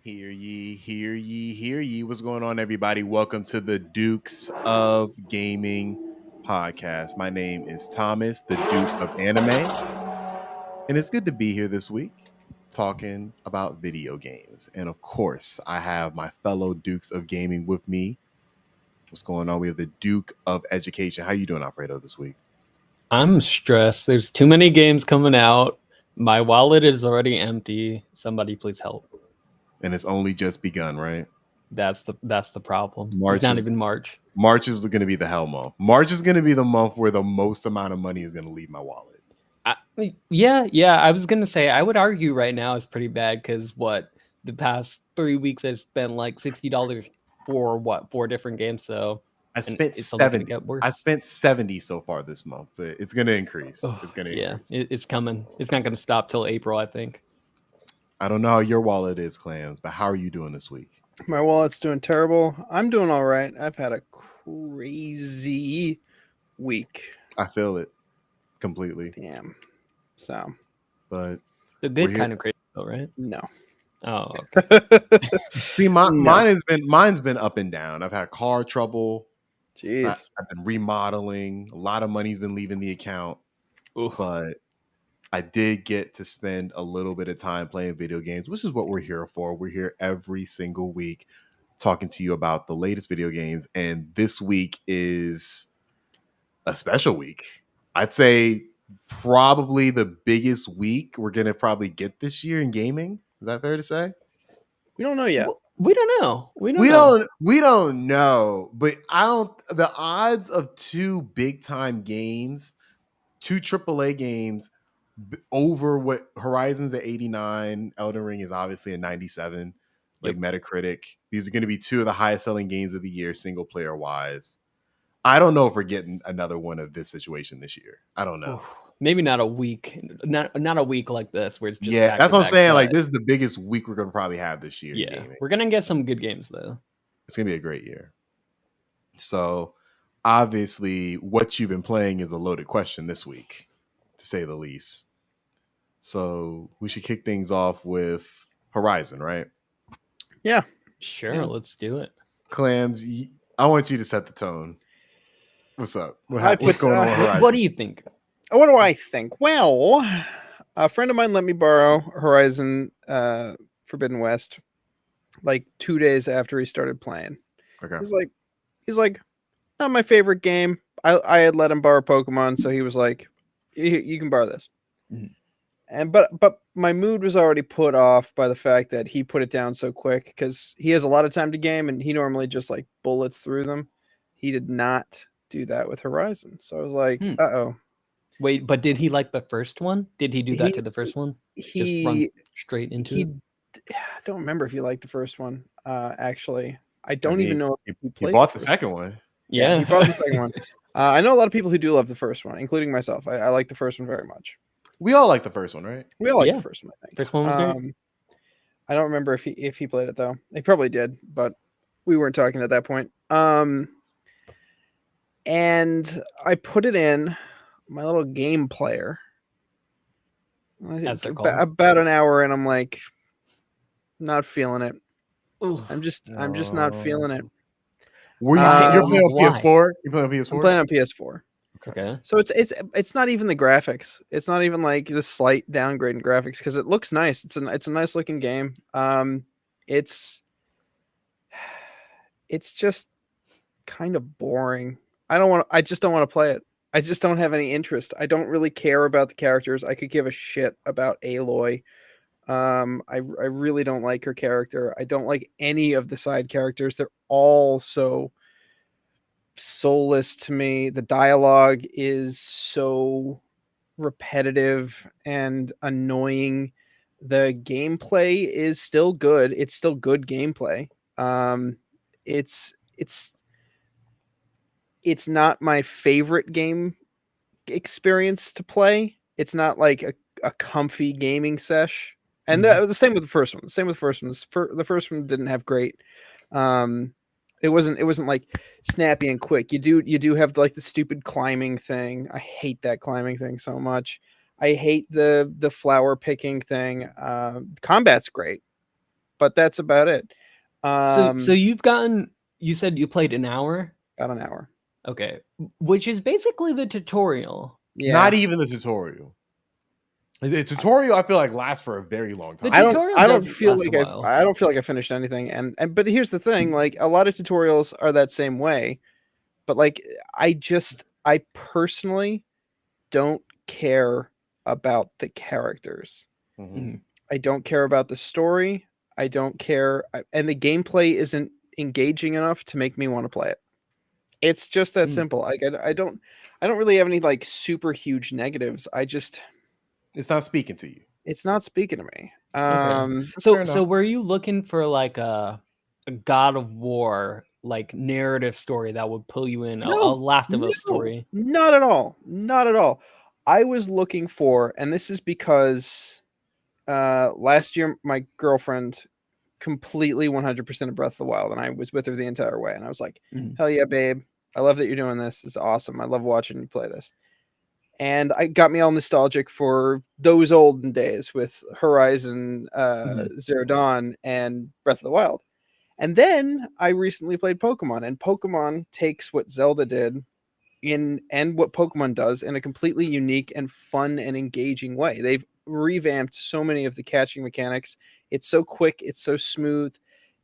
Hear ye, hear ye, hear ye. What's going on, everybody? Welcome to the Dukes of Gaming podcast. My name is Thomas, the Duke of Anime, and it's good to be here this week talking about video games. And of course, I have my fellow Dukes of Gaming with me. What's going on? We have the Duke of Education. How you doing, Alfredo, this week? I'm stressed. There's too many games coming out. My wallet is already empty. Somebody please help. And it's only just begun, right? That's the problem. March It's not is- even March. March is going to be the hell month. March is going to be the month where the most amount of money is going to leave my wallet. Yeah. I was gonna say I would argue right now is pretty bad because the past 3 weeks I've spent like $60 for 4 different games. So I spent it's only gonna 70. get worse. I spent 70 so far this month, but it's going to increase. It's going to increase. It's coming. It's not gonna stop till April, I think. I don't know how your wallet is, Clams, but how are you doing this week? My wallet's doing terrible. I'm doing all right. I've had a crazy week. I feel it completely. Damn. So, But The good kind of crazy though, right? no. Oh, see, mine's been up and down. I've had car trouble. Jeez. I've been remodeling. A lot of money's been leaving the account. oof. But I did get to spend a little bit of time playing video games, which is what we're here for. We're here every single week talking to you about the latest video games. And this week is a special week. I'd say probably the biggest week we're going to probably get this year in gaming. Is that fair to say? We don't know yet. We don't know. We don't know. But the odds of 2 big time games, 2 AAA games over what Horizon's at 89, Elden Ring is obviously a 97, like Metacritic. These are going to be 2 of the highest selling games of the year, single player wise. I don't know if we're getting another one of this situation this year. I don't know. Maybe not a week. Not a week like this where it's just that's what I'm saying. Like, this is the biggest week we're going to probably have this year. Yeah, we're going to get some good games though. It's going to be a great year. So obviously what you've been playing is a loaded question this week, to say the least. So we should kick things off with Horizon, right? Yeah. Sure, let's do it. Clams, I want you to set the tone. What's up? What's going on with Horizon? What do you think? What do I think? Well, A friend of mine let me borrow Horizon Forbidden West like 2 days after he started playing. Okay. He's like, not my favorite game. I had let him borrow Pokemon, so he was like, you can borrow this. Mhm. And but my mood was already put off by the fact that he put it down so quick because he has a lot of time to game and he normally just like bullets through them. He did not do that with Horizon, so I was like, Hmm. oh. Wait, but did he like the first one? Did he do that He to the first one? Just run he straight into he. it? I don't remember if he liked the first one. Actually, I I don't even mean, know if he, he he played the bought the first. second one. Yeah, he Yeah. bought the second one. I know a lot of people who do love the first one, including myself. I like the first one very much. We all like the first one, right? We all like the Yeah. first one, I think. First one was great. I don't remember if he played it though. He probably did, but we weren't talking at that point. And I put it in my little game player. I As think they're called. about an hour, and I'm like, not feeling it. Ooh. I'm just not feeling it. You're playing on Why? PS4? You playing on PS4? I'm playing on PS4. Okay. So it's not even the graphics. It's not even like the slight downgrade in graphics because it looks nice. It's a nice looking game. It's just kind of boring. I just don't want to play it. I just don't have any interest. I don't really care about the characters. I could give a shit about Aloy. I really don't like her character. I don't like any of the side characters. They're all so soulless to me. The dialogue is so repetitive and annoying. The gameplay is still good. It's still good gameplay. It's it's not my favorite game experience to play. It's not like a comfy gaming sesh. And the same with the first one. The same with the first one. The first one didn't have great. Um, it wasn't like snappy and quick. You do have like the stupid climbing thing. I hate that climbing thing so much. I hate the flower picking thing. Combat's great, but that's about it. So you said you played an hour? About an hour. Okay. Which is basically the tutorial. Yeah. Not even the tutorial. The tutorial, I feel like, lasts for a very long The time. tutorial I don't does feel last a like while. I don't feel like I finished anything. And but here's the thing, like a lot of tutorials are that same way, but like I personally don't care about the characters. Mhm. I don't care about the story. I don't care and the gameplay isn't engaging enough to make me want to play it. It's just that Mm. simple. Like I don't really have any like super huge negatives. It's not speaking to you. It's not speaking to me. Okay. That's fair So enough. were you looking for like a God of War like narrative story that would pull you in, a No, Last of Us no, story? not at all. Not at all. I was looking for, and this is because last year my girlfriend completely 100% of Breath of the Wild, and I was with her the entire way. And I was like, Mhm. hell yeah, babe. I love that you're doing this. It's awesome. I love watching you play this. And I got me all nostalgic for those olden days with Horizon Zero Dawn and Breath of the Wild. And then I recently played Pokemon, and Pokemon takes what Zelda did and what Pokemon does in a completely unique and fun and engaging way. They've revamped so many of the catching mechanics. It's so quick, it's so smooth.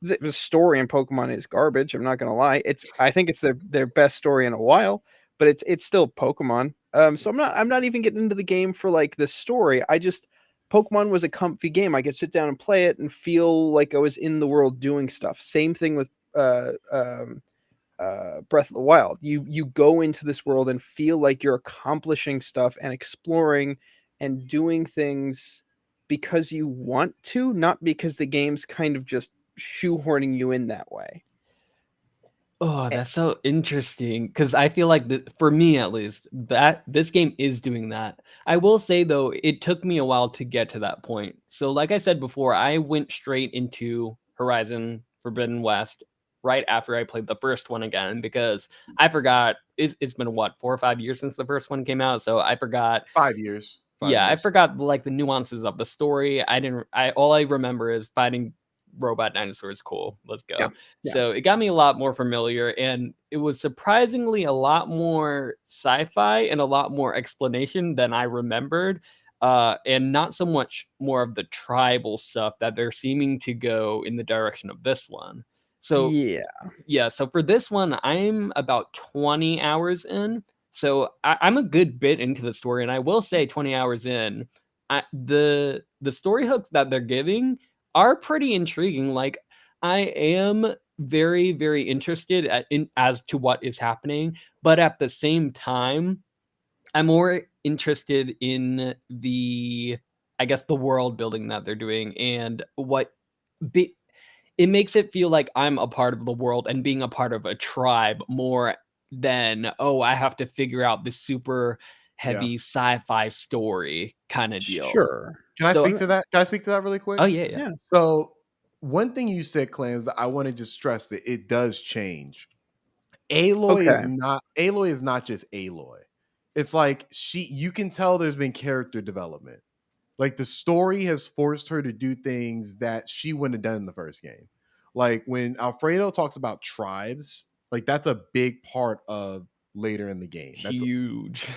The story in Pokemon is garbage. I'm not gonna lie. I think it's their best story in a while, but it's still Pokemon. So I'm not even getting into the game for like the story. I just Pokemon was a comfy game. I could sit down and play it and feel like I was in the world doing stuff. Same thing with Breath of the Wild. You go into this world and feel like you're accomplishing stuff and exploring and doing things because you want to, not because the game's kind of just shoehorning you in that way. Oh, Eh, that's so interesting because I feel like for me at least, that this game is doing that. I will say though, it took me a while to get to that point. So, like I said before, I went straight into Horizon Forbidden West right after I played the first one again because I forgot it's been what 4 or 5 years since the first one came out, so I forgot. 5 years. Five Yeah, I years. forgot like the nuances of the story. I didn't. I all I remember is fighting robot dinosaurs. Cool, let's Yeah, go. yeah. So it got me a lot more familiar, and it was surprisingly a lot more sci-fi and a lot more explanation than I remembered. and not so much more of the tribal stuff that they're seeming to go in the direction of this one. So Yeah. yeah, so for this one, I'm about 20 hours in. So I'm a good bit into the story, and I will say 20 hours in, the story hooks that they're giving are pretty intriguing. Like I am very, very interested in as to what is happening, but at the same time, I'm more interested in I guess, the world building that they're doing and what be it makes it feel like I'm a part of the world and being a part of a tribe more than, "Oh, I have to figure out this super Yeah. heavy sci-fi story kinda deal." Sure. Can I So speak to that? Can I speak to that really quick? Oh, yeah, yeah. Yeah. So one thing you said, Clams, that I want to just stress that it does change. Okay. Aloy is not just Aloy. It's like you can tell there's been character development. Like the story has forced her to do things that she wouldn't have done in the first game. Like when Alfredo talks about tribes, like that's a big part of later in the game. Huge,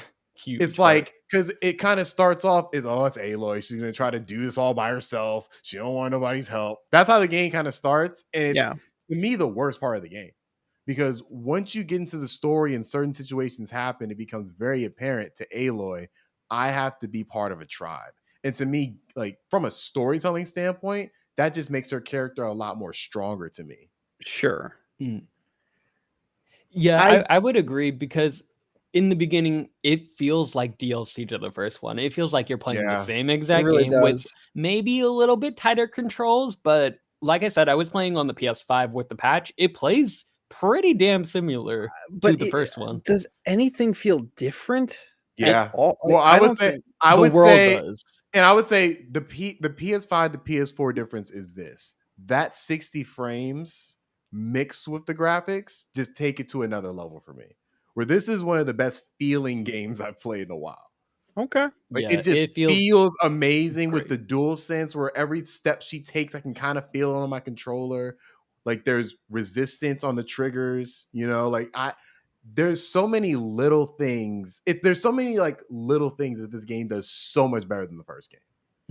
It's huge part. like because it kind of starts off is it's Aloy. She's gonna try to do this all by herself. She don't want nobody's help. That's how the game kind of starts, and it's Yeah. to me the worst part of the game because once you get into the story and certain situations happen, it becomes very apparent to Aloy, I have to be part of a tribe. And to me, like from a storytelling standpoint, that just makes her character a lot more stronger to me. Sure. Mm. Yeah, I I would agree because in the beginning, it feels like DLC to the first one. It feels like you're playing the Yeah. same It exact really game with does. maybe a little bit tighter controls, but like I said, I was playing on the PS5 with the patch. It plays pretty damn similar to But the first one. does anything feel different at Yeah. all? Well, I don't think. I The would world say does. and I would say the PS5 to PS4 difference is this. That 60 frames mixed with the graphics just take it to another level for me. Where this is one of the best feeling games I've played in a while. Okay. Like it Yeah, just it feels feels amazing with great. the dual sense where every step she takes, I can kind of feel it on my controller. Like there's resistance on the triggers, like there's so many little things. There's so many like little things that this game does so much better than the first game.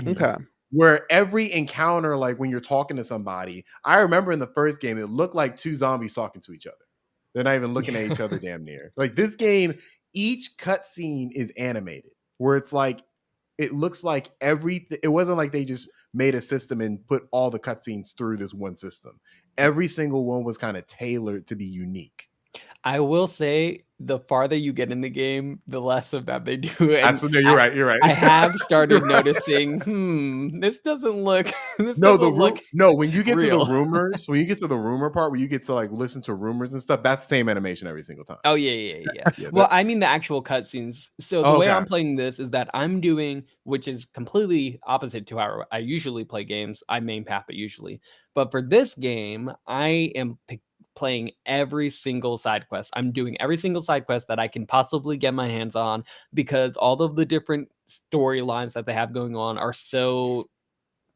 Mhm. Okay. Where every encounter, like when you're talking to somebody, I remember in the first game, it looked like two zombies talking to each other. They're not even looking at each other damn near. Like this game, each cutscene is animated, where it's like it looks like everything. It wasn't like they just made a system and put all the cutscenes through this one system. Every single one was kind of tailored to be unique. I will say the farther you get in the game, the less of that they do, and Absolutely, you're right. You're right. I have You're started right. noticing, this doesn't look this No, doesn't look when you get to the real. rumors, when you get to the rumor part where you get to like listen to rumors and stuff, that's the same animation every single time. Oh, yeah, yeah, yeah. Yeah. Well, I mean the actual cutscenes. So the Oh, way okay. I'm playing this is that I'm doing, which is completely opposite to how I usually play games. I main path it usually. But for this game, I am playing every single side quest. I'm doing every single side quest that I can possibly get my hands on because all of the different storylines that they have going on are so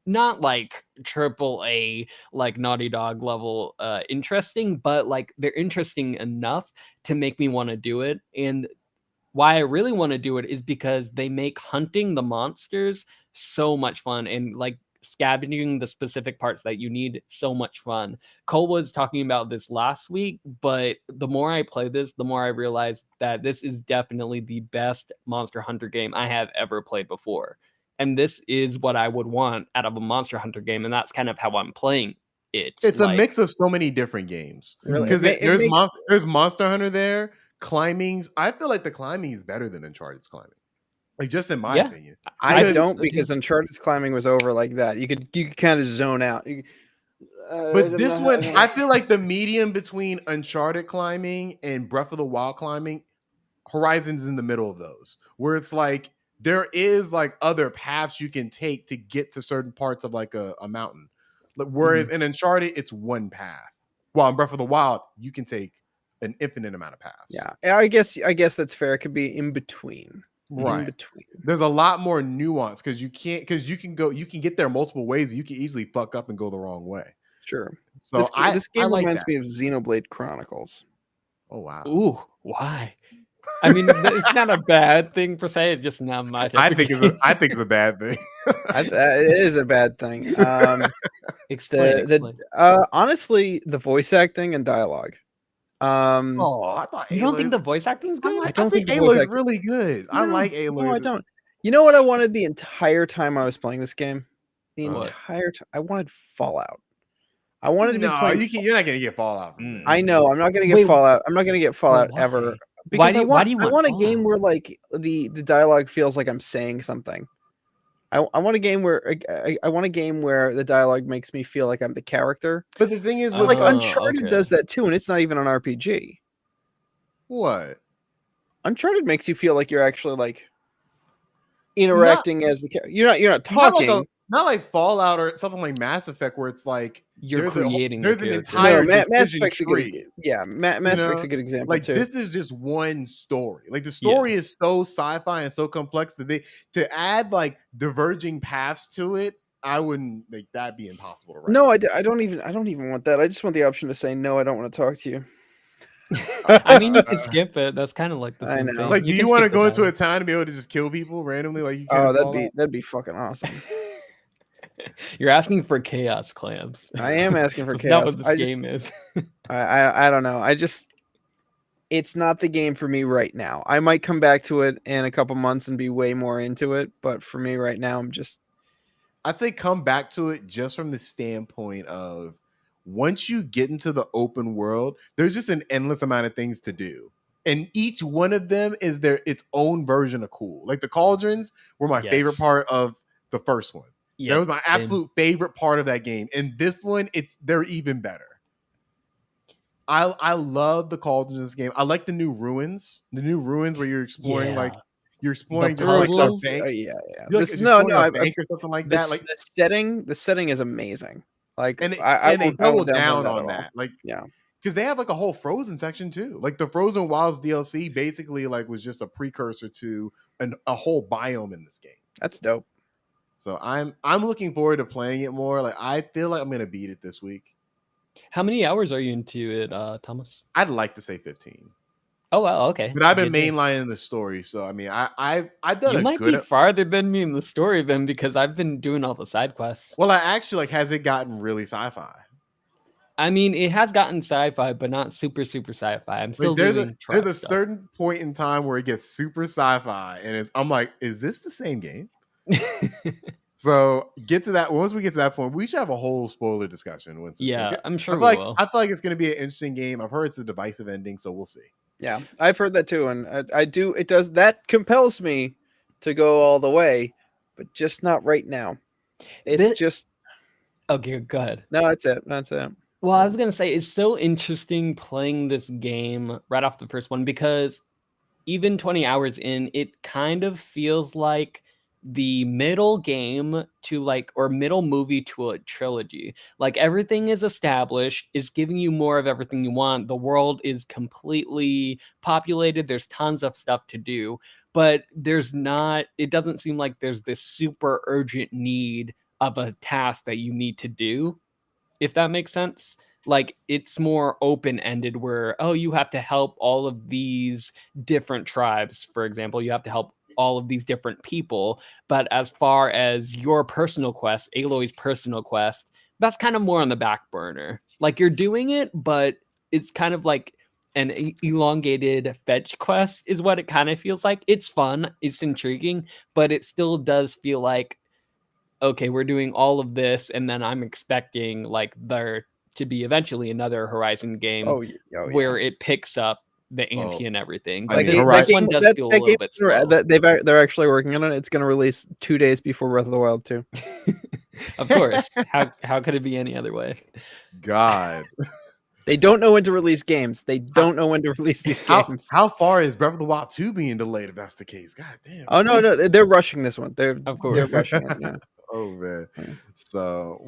not like triple A, like Naughty Dog level interesting, but like they're interesting enough to make me want to do it. And why I really want to do it is because they make hunting the monsters so much fun and like scavenging the specific parts that you need so much fun. Cole was talking about this last week, but the more I play this, the more I realize that this is definitely the best Monster Hunter game I have ever played before. And this is what I would want out of a Monster Hunter game, and that's kind of how I'm playing it. It's a Like, mix of so many different games Really, mhm. because it makes. there's Monster Hunter there, climbings. I feel like the climbing is better than Uncharted's climbing, like just in my Yeah, opinion. I I think Because don't so too. because Uncharted's climbing was over like that. You could kind of zone out. but this one, I feel like the medium between Uncharted climbing and Breath of the Wild climbing, Horizon's in the middle of those, where it's like there is like other paths you can take to get to certain parts of like a mountain. Whereas in Uncharted, it's one path. While in Breath of the Wild, you can take an infinite amount of paths. Yeah, I guess that's fair. It could be in between. In Right. between. There's a lot more nuance because you can get there multiple ways, but you can easily fuck up and go the wrong way. Sure. So This I game like reminds that. me of Xenoblade Chronicles. Oh wow. Ooh, why? I mean, it's not a bad thing per se. It's just not my type I of think game. it's a bad thing. It is a bad thing. Explain. Honestly, the voice acting and dialogue. Oh, I thought You don't think Aloy. the voice acting is good? I I don't think think the voice Aloy's acting. really good. I No, like no, Aloy. I don't. You know what I wanted the entire time I was playing this game? The What? entire time I wanted Fallout. I wanted to be No, playing. you're not gonna get Fallout from this. I know I'm not gonna get Wait, Fallout. I'm not gonna get Fallout why? ever Why because do I you want want a game Fallout? where like the dialogue feels like I'm saying something. I want a game where I want a game where the dialogue makes me feel like I'm the character. But the thing is, with Like Oh, Uncharted okay. does that too, and it's not even an RPG. what? Uncharted makes you feel like you're actually like Not interacting as the character. You're not not like talking. not like Fallout or something like Mass Effect, where it's like You're creating the there's an character. No, entire Mass decision Effect's a good tree. Mass Effect's a good example Like too. this is just one story. Like the story is so sci-fi and so complex that to add like diverging paths to it, I wouldn't like that'd be impossible to write. No, I don't even want that. I just want the option to say no. I don't want to talk to you. I mean, you could skip it. That's kind of like the I same know. thing. Like, do you can want to skip the go into a dialogue. town and be able to just kill people randomly like you can Oh, in Fallout? that'd be fucking awesome. You're asking for chaos, clams. I am asking for That's not chaos. what this game is. I don't know. It's not the game for me right now. I might come back to it in a couple months and be way more into it, but for me right now, I'd say come back to it just from the standpoint of once you get into the open world, there's just an endless amount of things to do. And each one of them is their its own version of cool. Like the cauldrons were my favorite Yes. part of the first one. That Yep, was my same. absolute favorite part of that game. And this one, they're even better. I love the cauldrons in this game. I like the new ruins. The new ruins where you're exploring Yeah. you're exploring The just like a puzzles? bank. yeah. You're like exploring a bank or something like that. Like The setting is amazing. Like and I they won't double download down that at on all. that. Like Yeah. because they have like a whole Frozen section too. Like the Frozen Wilds DLC basically like was just a precursor to a whole biome in this game. That's dope. So I'm looking forward to playing it more. Like I feel like I'm gonna beat it this week. How many hours are you into it, Thomas? I'd like to say 15. Oh wow, okay. But I've been Good deal. mainlining the story, so I mean I've done You a might good. be farther than me in the story then, because I've been doing all the side quests. Well, I actually like has it gotten really sci-fi? I mean, it has gotten sci-fi, but not super sci-fi. I'm still Like there's doing a stuff. certain point in time where it gets super sci-fi, and I'm like, is this the same game? So get to that. Once we get to that point, we should have a whole spoiler discussion. Once Yeah, I'm sure I we feel like will. I feel like it's going to be an interesting game. I've heard it's a divisive ending, so we'll see. Yeah, I've heard that too, and I do. It does that compels me to go all the way, but just not right now. It's just okay. Go ahead. No, that's it. That's it. Well, I was gonna say it's so interesting playing this game right off the first one, because even 20 hours in, it kind of feels like the middle game to or middle movie to a trilogy. Like everything is established, is giving you more of everything you want. The world is completely populated. There's tons of stuff to do, but it doesn't seem like there's this super urgent need of a task that you need to do, if that makes sense. Like it's more open-ended where, oh, you have to help all of these different tribes, for example. You have to help all of these different people. But as far as your personal quest, Aloy's personal quest, that's kind of more on the back burner. Like you're doing it, but it's kind of like an elongated fetch quest is what it kind of feels like. It's fun, it's intriguing, but it still does feel like, okay, we're doing all of this, and then I'm expecting there to be eventually another Horizon game where it picks up the ante and everything. I But mean, this one does feel a little bit slow. They're actually working on it. It's going to release 2 days before Breath of the Wild 2. Of course. How could it be any other way? God. They don't know when to release games. They don't know when to release these games. How far is Breath of the Wild 2 being delayed if that's the case? God damn. Oh no, they're rushing this one. They're rushing it. Yeah. Oh man. So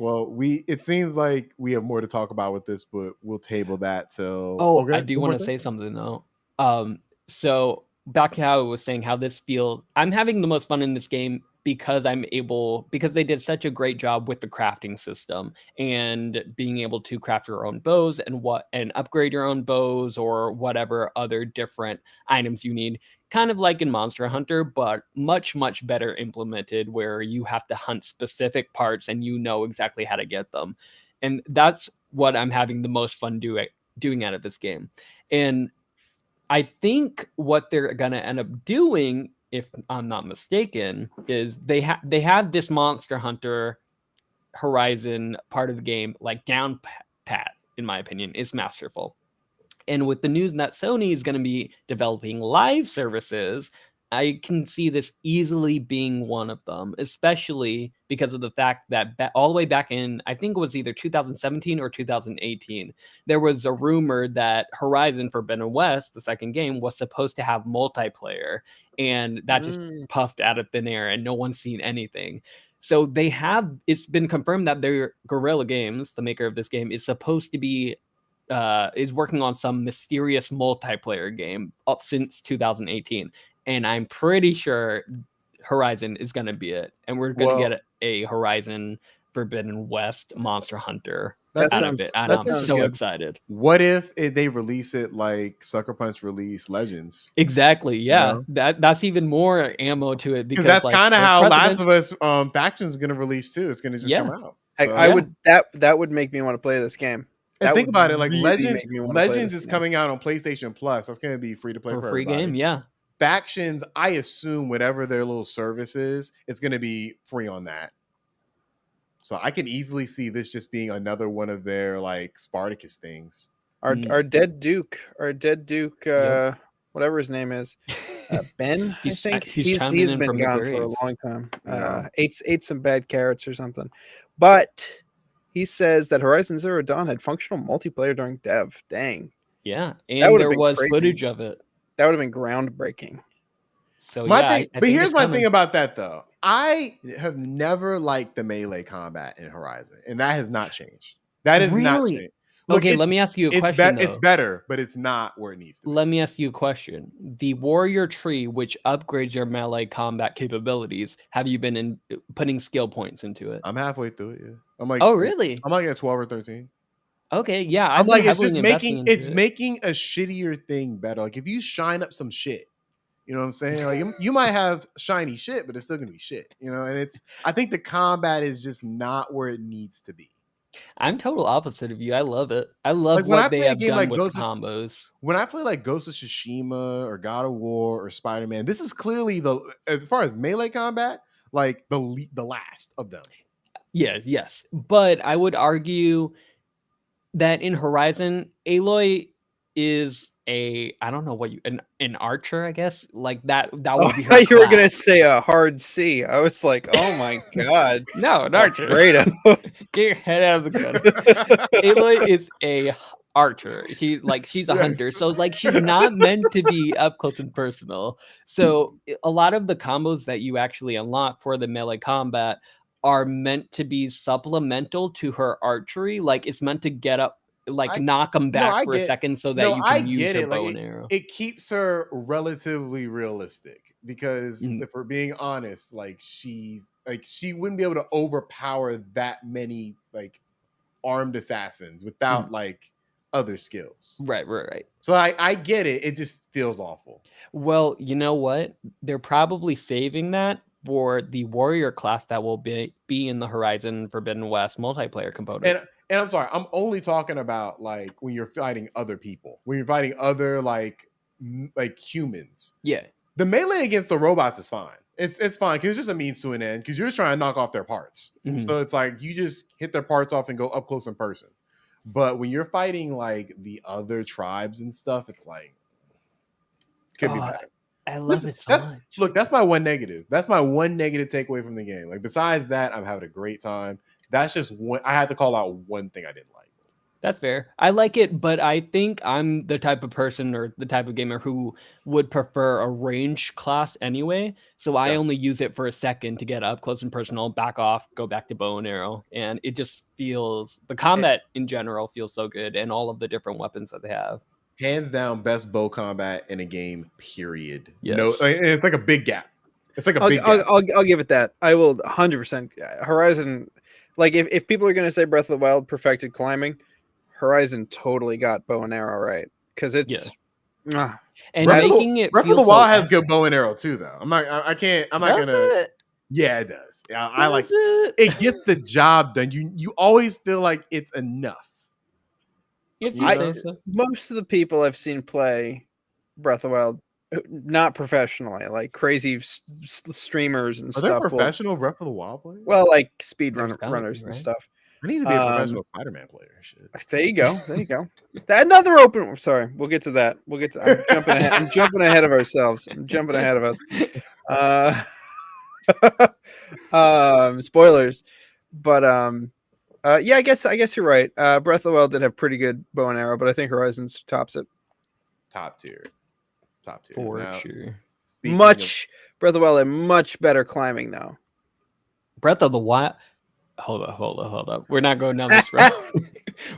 it seems like we have more to talk about with this, but we'll table that till I do want to say something though. So back to how I was saying how this feels. I'm having the most fun in this game because they did such a great job with the crafting system and being able to craft your own bows and upgrade your own bows or whatever other different items you need, kind of like in Monster Hunter, but much, much better implemented, where you have to hunt specific parts and you know exactly how to get them. And that's what I'm having the most fun doing out of this game. And I think what they're gonna end up doing, if I'm not mistaken, is they have this Monster Hunter Horizon part of the game like down pat. In my opinion, is masterful. And with the news that Sony is going to be developing live services, I can see this easily being one of them, especially because of the fact that all the way back in, I think it was either 2017 or 2018, there was a rumor that Horizon Forbidden West, the second game, was supposed to have multiplayer, and that just puffed out of thin air, and no one's seen anything. So it's been confirmed that their Guerrilla Games, the maker of this game, is supposed to be is working on some mysterious multiplayer game since 2018, and I'm pretty sure Horizon is going to be it, and we're going to get a Horizon Forbidden West Monster Hunter out of it, and I'm so excited. What if they release it like Sucker Punch released Legends? Exactly, yeah. You know? That's even more ammo to it, because that's kind of how Last of Us Factions is going to release too. It's going to just come out. So. That would make me want to play this game. And think about it, like really Legends is coming out on PlayStation Plus. That's going to be free to play for free everybody. Game, yeah. Factions, I assume whatever their little service is, it's going to be free on that. So I can easily see this just being another one of their like Spartacus things. Our dead Duke, yep. Whatever his name is, Ben. I think he's been gone for a long time. Yeah. Ate some bad carrots or something, but. He says that Horizon Zero Dawn had functional multiplayer during dev. Dang. Yeah, and there was footage of it. That would have been groundbreaking. So but here's my thing about that though. I have never liked the melee combat in Horizon, and that has not changed. That is not changed. Look, okay, let me ask you a question. It's better, but it's not where it needs to be. Let me ask you a question. The warrior tree, which upgrades your melee combat capabilities, have you been putting skill points into it? I'm halfway through it, yeah. I'm like, oh, really? I'm like at 12 or 13. Okay, yeah. I'm like, it's just making a shittier thing better. Like if you shine up some shit, you know what I'm saying? Like you might have shiny shit, but it's still gonna be shit, you know. And I think the combat is just not where it needs to be. I'm total opposite of you. I love it. I love what they have done with combos. When I play like Ghost of Tsushima or God of War or Spider-Man, this is clearly as far as melee combat, like the last of them. Yeah, yes. But I would argue that in Horizon, Aloy is I don't know what an archer, I guess. Like that would be her class. You were gonna say a hard C. I was like, oh my god. No, an archer. Get your head out of the gun. Aloy is a archer. She's a hunter. So like she's not meant to be up close and personal. So a lot of the combos that you actually unlock for the melee combat are meant to be supplemental to her archery. Like it's meant to get up, knock them back for a second so that you can use her bow and arrow. It keeps her relatively realistic because if we're being honest, like she wouldn't be able to overpower that many like armed assassins without like other skills. Right. So I get it. It just feels awful. Well, you know what? They're probably saving that for the warrior class that will be in the Horizon Forbidden West multiplayer component. And I'm sorry, I'm only talking about like when you're fighting other people, when you're fighting other like humans. Yeah. The melee against the robots is fine. It's fine because it's just a means to an end because you're just trying to knock off their parts. So it's like you just hit their parts off and go up close in person. But when you're fighting like the other tribes and stuff, it's like could be better. I love it so much. Look, that's my one negative. That's my one negative takeaway from the game. Like besides that, I'm having a great time. That's just one. I had to call out one thing I didn't like. That's fair. I like it, but I think I'm the type of person or the type of gamer who would prefer a range class anyway. So I only use it for a second to get up close and personal, back off, go back to bow and arrow. And it just feels, the combat in general feels so good, and all of the different weapons that they have. Hands down, best bow combat in a game, period. Yes. No, it's like a big gap. It's like a big gap. I'll give it that. I will 100% Horizon. Like if people are gonna say Breath of the Wild perfected climbing, Horizon totally got bow and arrow right because Yeah. it's And Breath, making it Breath of feel the so Wild has good epic. bow and arrow too, though. I'm not. I can't. I'm not Does gonna. it? Yeah, it does. Yeah, I like. Does it? It gets the job done. You always feel like it's enough. If you You say know. so. most of the people I've seen play Breath of the Wild, not professionally, like crazy streamers and Are there stuff. Will professional Breath of the Wild players? well, like speed There's gotta be, runners and right? stuff. I need to be a professional Spider-Man player. Shit. There you go. There you go. Another open. Sorry, we'll get to that. We'll get to. I'm jumping ahead. I'm jumping ahead of ourselves. I'm jumping ahead of us. Spoilers, but yeah. I guess you're right. Breath of the Wild did have pretty good bow and arrow, but I think Horizons tops it. Top tier. Top tier. For Now, sure. Much Breath of the Wild had much better climbing though. Breath of the Wild. Hold up. We're not going down this road.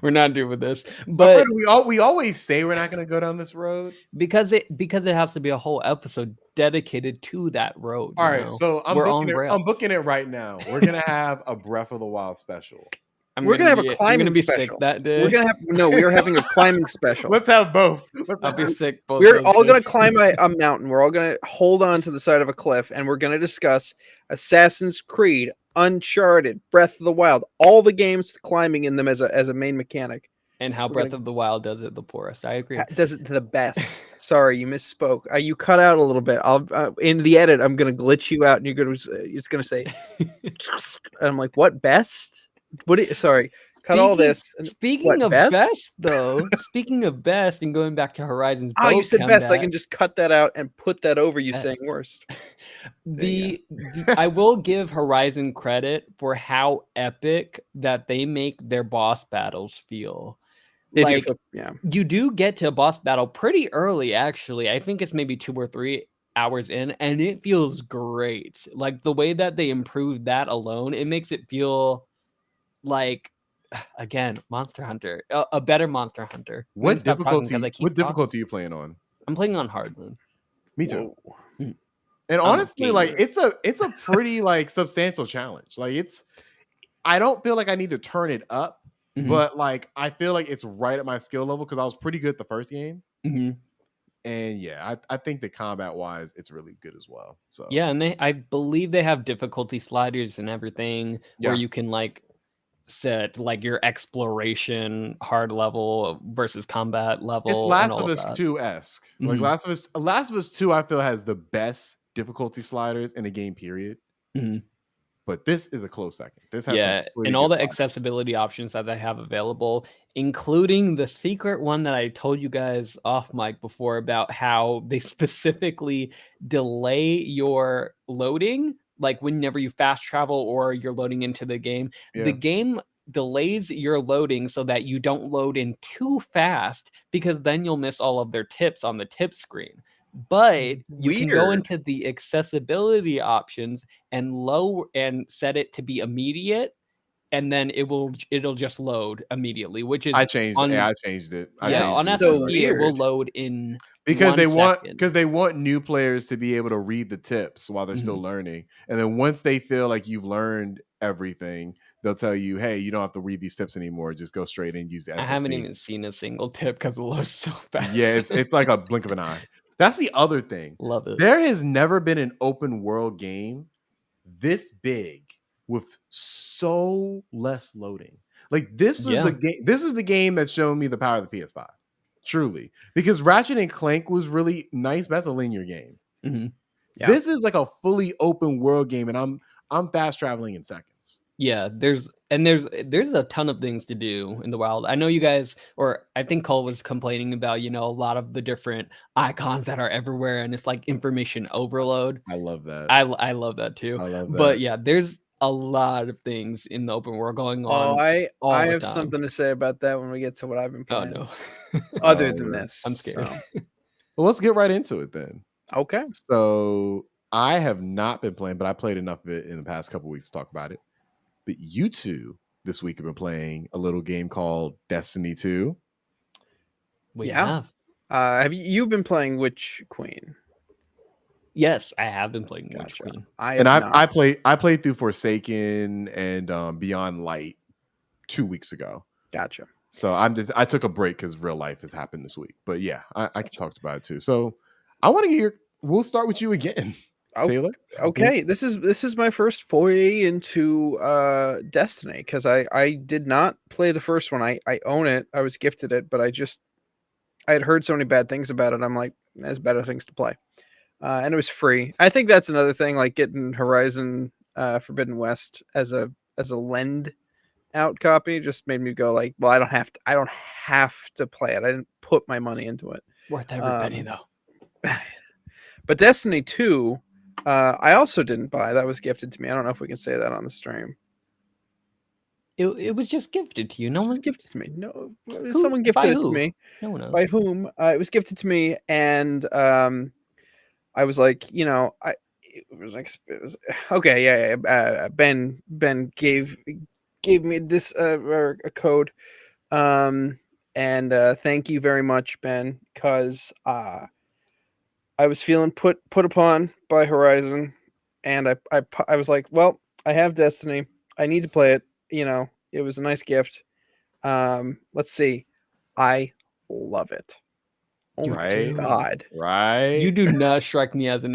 We're not doing this. But we always say we're not going to go down this road because it has to be a whole episode dedicated to that road. All right, so I'm rails. booking it right now. We're gonna have a Breath of the Wild special. We're gonna have a climbing special sick that day. We're gonna have we are having a climbing special. Let's have both. I'll be sick. Both we're all gonna climb a mountain. We're all gonna hold on to the side of a cliff, and we're gonna discuss Assassin's Creed, Uncharted, Breath of the Wild, all the games with climbing in them as a main mechanic. And how Breath of the Wild does it the poorest. I agree. Does it to the best. Sorry, you misspoke. You cut out a little bit. I'll in the edit. I'm gonna glitch you out, and you're gonna say, and I'm like, what best? Sorry, cut all this. Speaking of best, though. Speaking of best, and going back to Horizons. Oh, you said best. I can just cut that out and put that over you saying worst. I will give Horizon credit for how epic that they make their boss battles feel. You do get to a boss battle pretty early, actually. I think it's maybe 2 or 3 hours in, and it feels great. Like the way that they improved that alone, it makes it feel like, again, Monster Hunter, a better Monster Hunter. What difficulty are you playing on? I'm playing on hard mode. Me too. And honestly, like it's a pretty like substantial challenge. Like I don't feel like I need to turn it up. But like I feel like it's right at my skill level because I was pretty good at the first game. And yeah, I think that combat wise, it's really good as well. So yeah, and I believe they have difficulty sliders and everything where you can like set like your exploration hard level versus combat level. It's Last of Us 2-esque. Like Last of Us 2, I feel has the best difficulty sliders in a game period. But this is a close second. This has and all the accessibility options that they have available, including the secret one that I told you guys off mic before about how they specifically delay your loading, like whenever you fast travel or you're loading into the game. The game delays your loading so that you don't load in too fast because then you'll miss all of their tips on the tip screen. But you can go into the accessibility options and set it to be immediate, and then it'll just load immediately, which is I changed it. On SSD it will load in because they want new players to be able to read the tips while they're still learning. And then once they feel like you've learned everything, they'll tell you, hey, you don't have to read these tips anymore. Just go straight in and use the SSD. I haven't even seen a single tip because it loads so fast. Yeah, it's like a blink of an eye. That's the other thing. Love it. There has never been an open world game this big with so less loading. Like this is the game. This is the game that's shown me the power of the PS5. Truly, because Ratchet and Clank was really nice, but that's a linear game. This is like a fully open world game, and I'm fast traveling in seconds. Yeah, there's a ton of things to do in the wild. I know you guys, or I think Cole was complaining about, a lot of the different icons that are everywhere, and it's like information overload. I love that. I love that too. I love that. But yeah, there's a lot of things in the open world going on. I have something to say about that when we get to what I've been playing. Oh no. Other than this, I'm scared. Well, let's get right into it then. Okay. So I have not been playing, but I played enough of it in the past couple of weeks to talk about it. But you two this week have been playing a little game called Destiny 2. We have. Have you been playing Witch Queen? Yes, I have been playing Witch Gotcha. Queen. I And have not. I played through Forsaken and Beyond Light 2 weeks ago. Gotcha. So I took a break because real life has happened this week. But yeah, I can Gotcha. talk about it too. So I want to hear. We'll start with you again, Oh, Taylor. okay. This is my first foray into Destiny, because I did not play the first one. I own it. I was gifted it, but I had heard so many bad things about it. I'm like, there's better things to play. And it was free. I think that's another thing, like getting Horizon Forbidden West as a lend out copy just made me go like, well, I don't have to play it. I didn't put my money into it. Worth every penny though. But Destiny 2, I also didn't buy. That was gifted to me. I don't know if we can say that on the stream. It was just gifted to you. No It was one gifted to me. No, who, someone gifted by it to who? me. No one knows. By whom? It was gifted to me, and I was like, it was okay. Yeah. Ben gave me this a code, and thank you very much, Ben, because I was feeling put upon by Horizon, and I was like, well, I have Destiny. I need to play it. It was a nice gift. Let's see. I love it. Oh my Right. god. Right. You do not strike me as an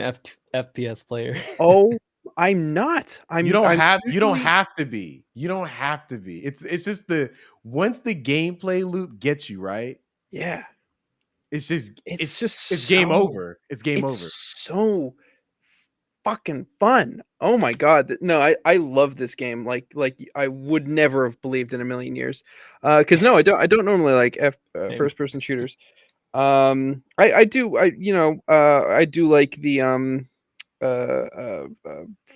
FPS player. Oh, I'm not. You don't I'm usually- have to be. You don't have to be. It's just once the gameplay loop gets you right, Yeah. it's just It's game so- over. It's game over. So fucking fun. Oh my god. No, I love this game. Like I would never have believed in a million years. Cuz no, I don't normally like Same. first person shooters. I do I do like the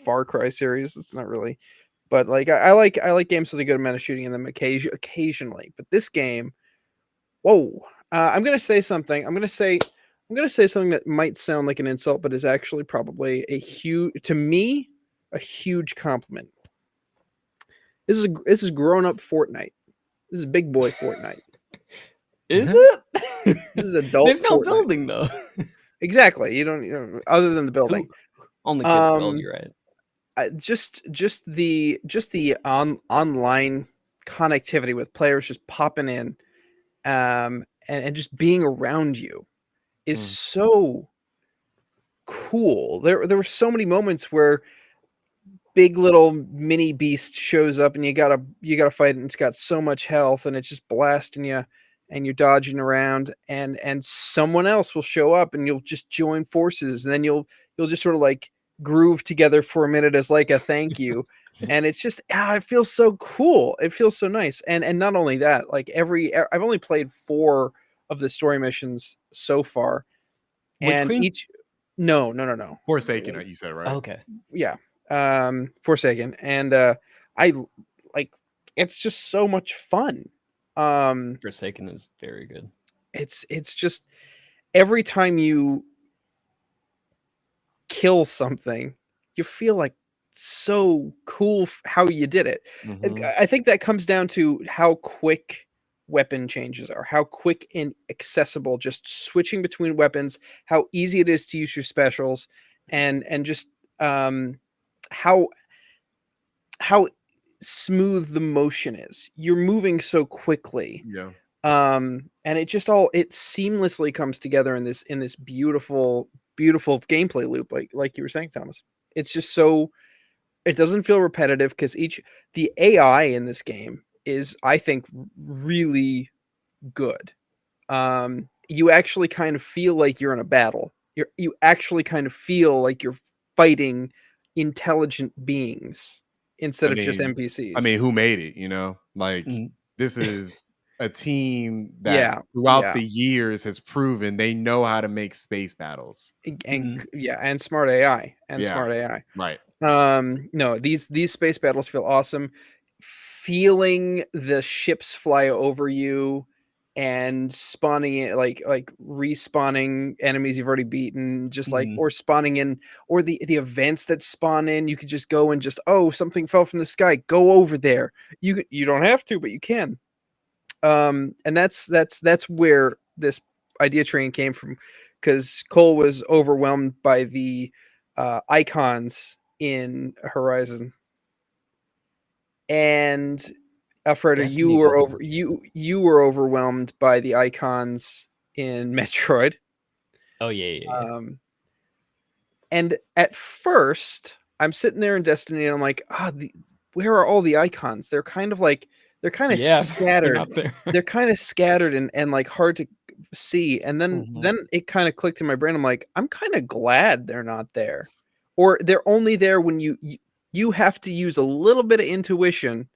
Far Cry series. It's not really, but like I like games with a good amount of shooting in them occasionally. But this game, whoa! I'm gonna say something. I'm gonna say something that might sound like an insult, but is actually probably a huge compliment. This is grown up Fortnite. This is big boy Fortnite. Is it? This is adult. There's no Fortnite. building though. Exactly. You don't other than the building. Only kids build. You're right. Just the online connectivity with players just popping in, and just being around you is so cool. There were so many moments where big little mini beast shows up and you gotta fight it, and it's got so much health and it's just blasting you, and you're dodging around, and someone else will show up and you'll just join forces, and then you'll just sort of like groove together for a minute as like a thank you. And it's just it feels so cool. It feels so nice. And not only that, like I've only played 4 of the story missions so far. Witch And Queen? each no. Forsaken, you said, right? Okay. Yeah. Forsaken. And I like it's just so much fun. Forsaken is very good. It's just every time you kill something, you feel like so cool how you did it. I think that comes down to how quick weapon changes are, how quick and accessible just switching between weapons, how easy it is to use your specials, and just how smooth the motion is. You're moving so quickly. Yeah. And it seamlessly comes together in this beautiful gameplay loop, like you were saying, Thomas. It's just so it doesn't feel repetitive, because the AI in this game is, I think, really good. You actually kind of feel like you're in a battle. You actually kind of feel like you're fighting intelligent beings instead of just NPCs. I mean, who made it? Like this is a team that throughout the years has proven they know how to make space battles. And smart AI smart AI. Right. No, these space battles feel awesome. Feeling the ships fly over you and spawning like respawning enemies you've already beaten, just like, or spawning in, or the events that spawn in, you could just go and just, something fell from the sky, go over there. You don't have to, but you can. And that's where this idea train came from, because Cole was overwhelmed by the icons in Horizon, and Alfredo, Destiny doesn't. you were overwhelmed by the icons in Metroid. Oh yeah. Um, and at first, I'm sitting there in Destiny, and I'm like, where are all the icons? They're kind of Yeah, they're scattered. not there. They're kind of scattered and like hard to see. And then Mhm. then it kind of clicked in my brain. I'm like, I'm kind of glad they're not there, or they're only there when you have to use a little bit of intuition.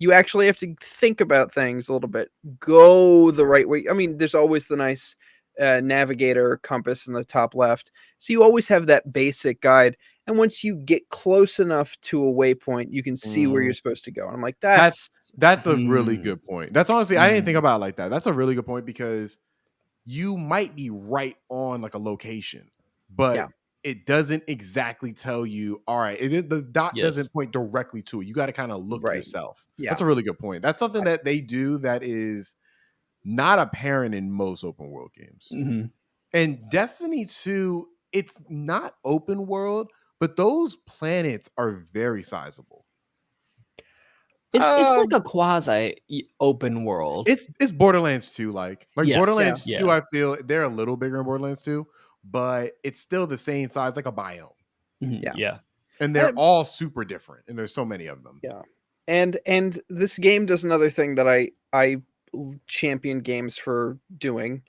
You actually have to think about things a little bit, go the right way. I mean, there's always the nice navigator compass in the top left, so you always have that basic guide. And once you get close enough to a waypoint, you can see where you're Mhm. supposed to go. And I'm like, That's that's that's a really Mm, good point. That's honestly, I didn't think mhm. about it like that. That's a really good point because you might be right on like a location, but yeah, it doesn't exactly tell you. All right, the dot Yes. doesn't point directly to it. You got to kind of look right, yourself. yeah, That's a really good point. That's something that they do that is not apparent in most open world games. Mhm. And Destiny 2, it's not open world, but those planets are very sizable. It's like um, a quasi open world. It's Borderlands 2 like Yes. yeah, Borderlands 2, Yeah. I feel they're a little bigger in Borderlands 2, but it's still the same size, like a biome. Mhm. yeah. Yeah. And they're And all super different, and there's so many of them. Yeah. And this game does another thing that I champion games for doing,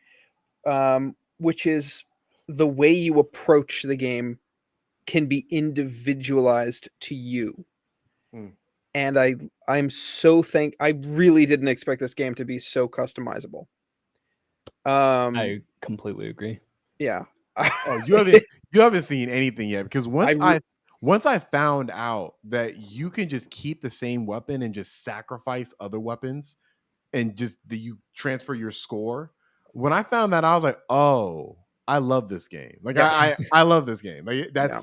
which is the way you approach the game can be individualized to you. Mm. And I really didn't expect this game to be so customizable. Um I completely agree. yeah. Oh, you haven't seen anything yet because I re- once I found out that you can just keep the same weapon and just sacrifice other weapons and just you transfer your score. When I found that, I was like, "Oh, I love this game. Like yeah, I love this game. Like yeah.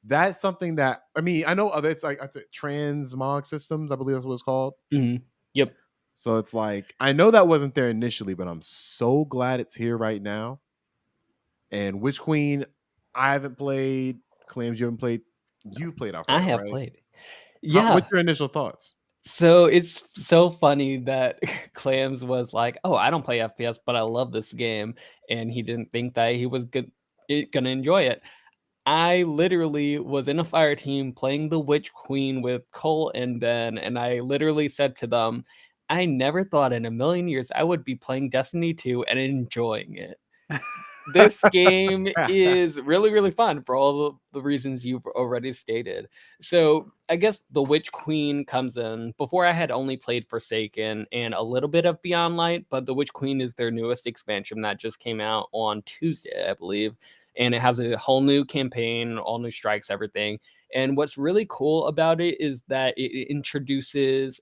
that's something that I mean, I know other it's like transmog systems, I believe that's what it's called. Mhm. Yep. So it's like I know that wasn't there initially, but I'm so glad it's here right now. And Witch Queen, I haven't played. Claims you haven't played. You've played I Alfredo, have right? played. What's Yeah. your initial thoughts? So it's so funny that Clams was like, "Oh, I don't play FPS, but I love this game," and he didn't think that he was gonna enjoy it. I literally was in a fire team playing the Witch Queen with Cole and Ben, and I literally said to them, "I never thought in a million years I would be playing Destiny 2 and enjoying it." This game is really, really fun for all the reasons you've already stated. So, I guess the Witch Queen comes in. Before I had only played Forsaken and a little bit of Beyond Light, but the Witch Queen is their newest expansion that just came out on Tuesday, I believe. And it has a whole new campaign, all new strikes, everything. And what's really cool about it is that it introduces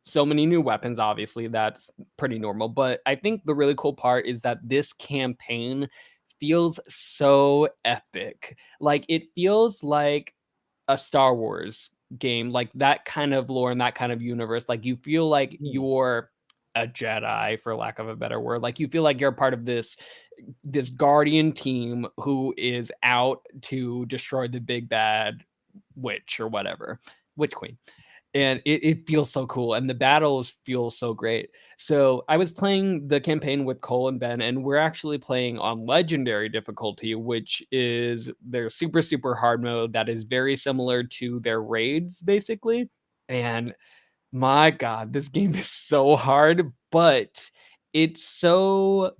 so many new weapons. Obviously that's pretty normal, but I think the really cool part is that this campaign feels so epic. Like it feels like a Star Wars game, like that kind of lore and that kind of universe. Like you feel like Mm. you're a Jedi, for lack of a better word. Like you feel like you're a part of this guardian team who is out to destroy the big bad witch or whatever, witch queen. And it feels so cool, and the battles feel so great. So I was playing the campaign with Cole and Ben, and we're actually playing on legendary difficulty, which is their super super hard mode that is very similar to their raids basically. And my god, this game is so hard, but it's so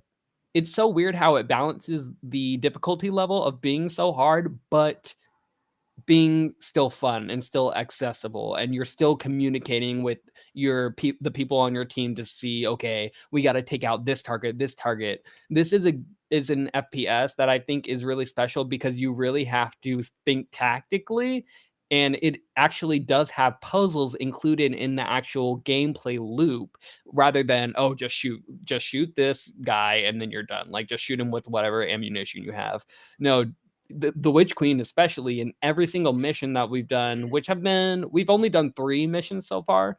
it's so weird how it balances the difficulty level of being so hard but being still fun and still accessible, and you're still communicating with the people on your team to see, okay, we got to take out this target. This is an FPS that I think is really special because you really have to think tactically, and it actually does have puzzles included in the actual gameplay loop, rather than, oh, just shoot this guy and then you're done, like just shoot him with whatever ammunition you have. No, the Witch Queen, especially in every single mission that we've done, we've only done 3 missions so far,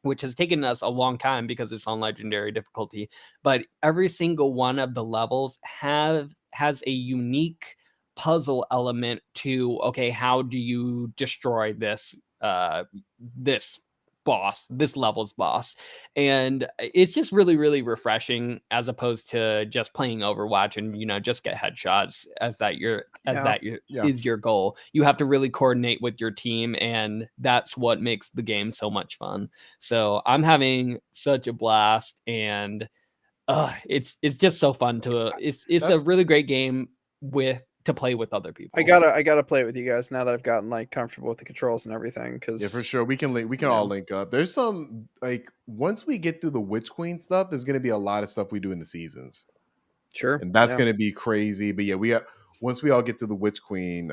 which has taken us a long time because it's on legendary difficulty. But every single one of the levels have has a unique puzzle element to, okay, how do you destroy this boss, this level's boss? And it's just really, really refreshing as opposed to just playing Overwatch and, just get headshots Yeah. Yeah. is your goal. You have to really coordinate with your team, and that's what makes the game so much fun. So I'm having such a blast, and it's just so fun it's a That's really great game to play with other I people. gotta play it with you guys now that I've gotten like comfortable with the controls and everything. Yeah, for Because sure. We can all link up. There's some like once we get through the Witch Queen stuff, there's gonna be a lot of stuff we do in the seasons. sure, And that's yeah, gonna be crazy. But yeah, once we all get through the Witch Queen,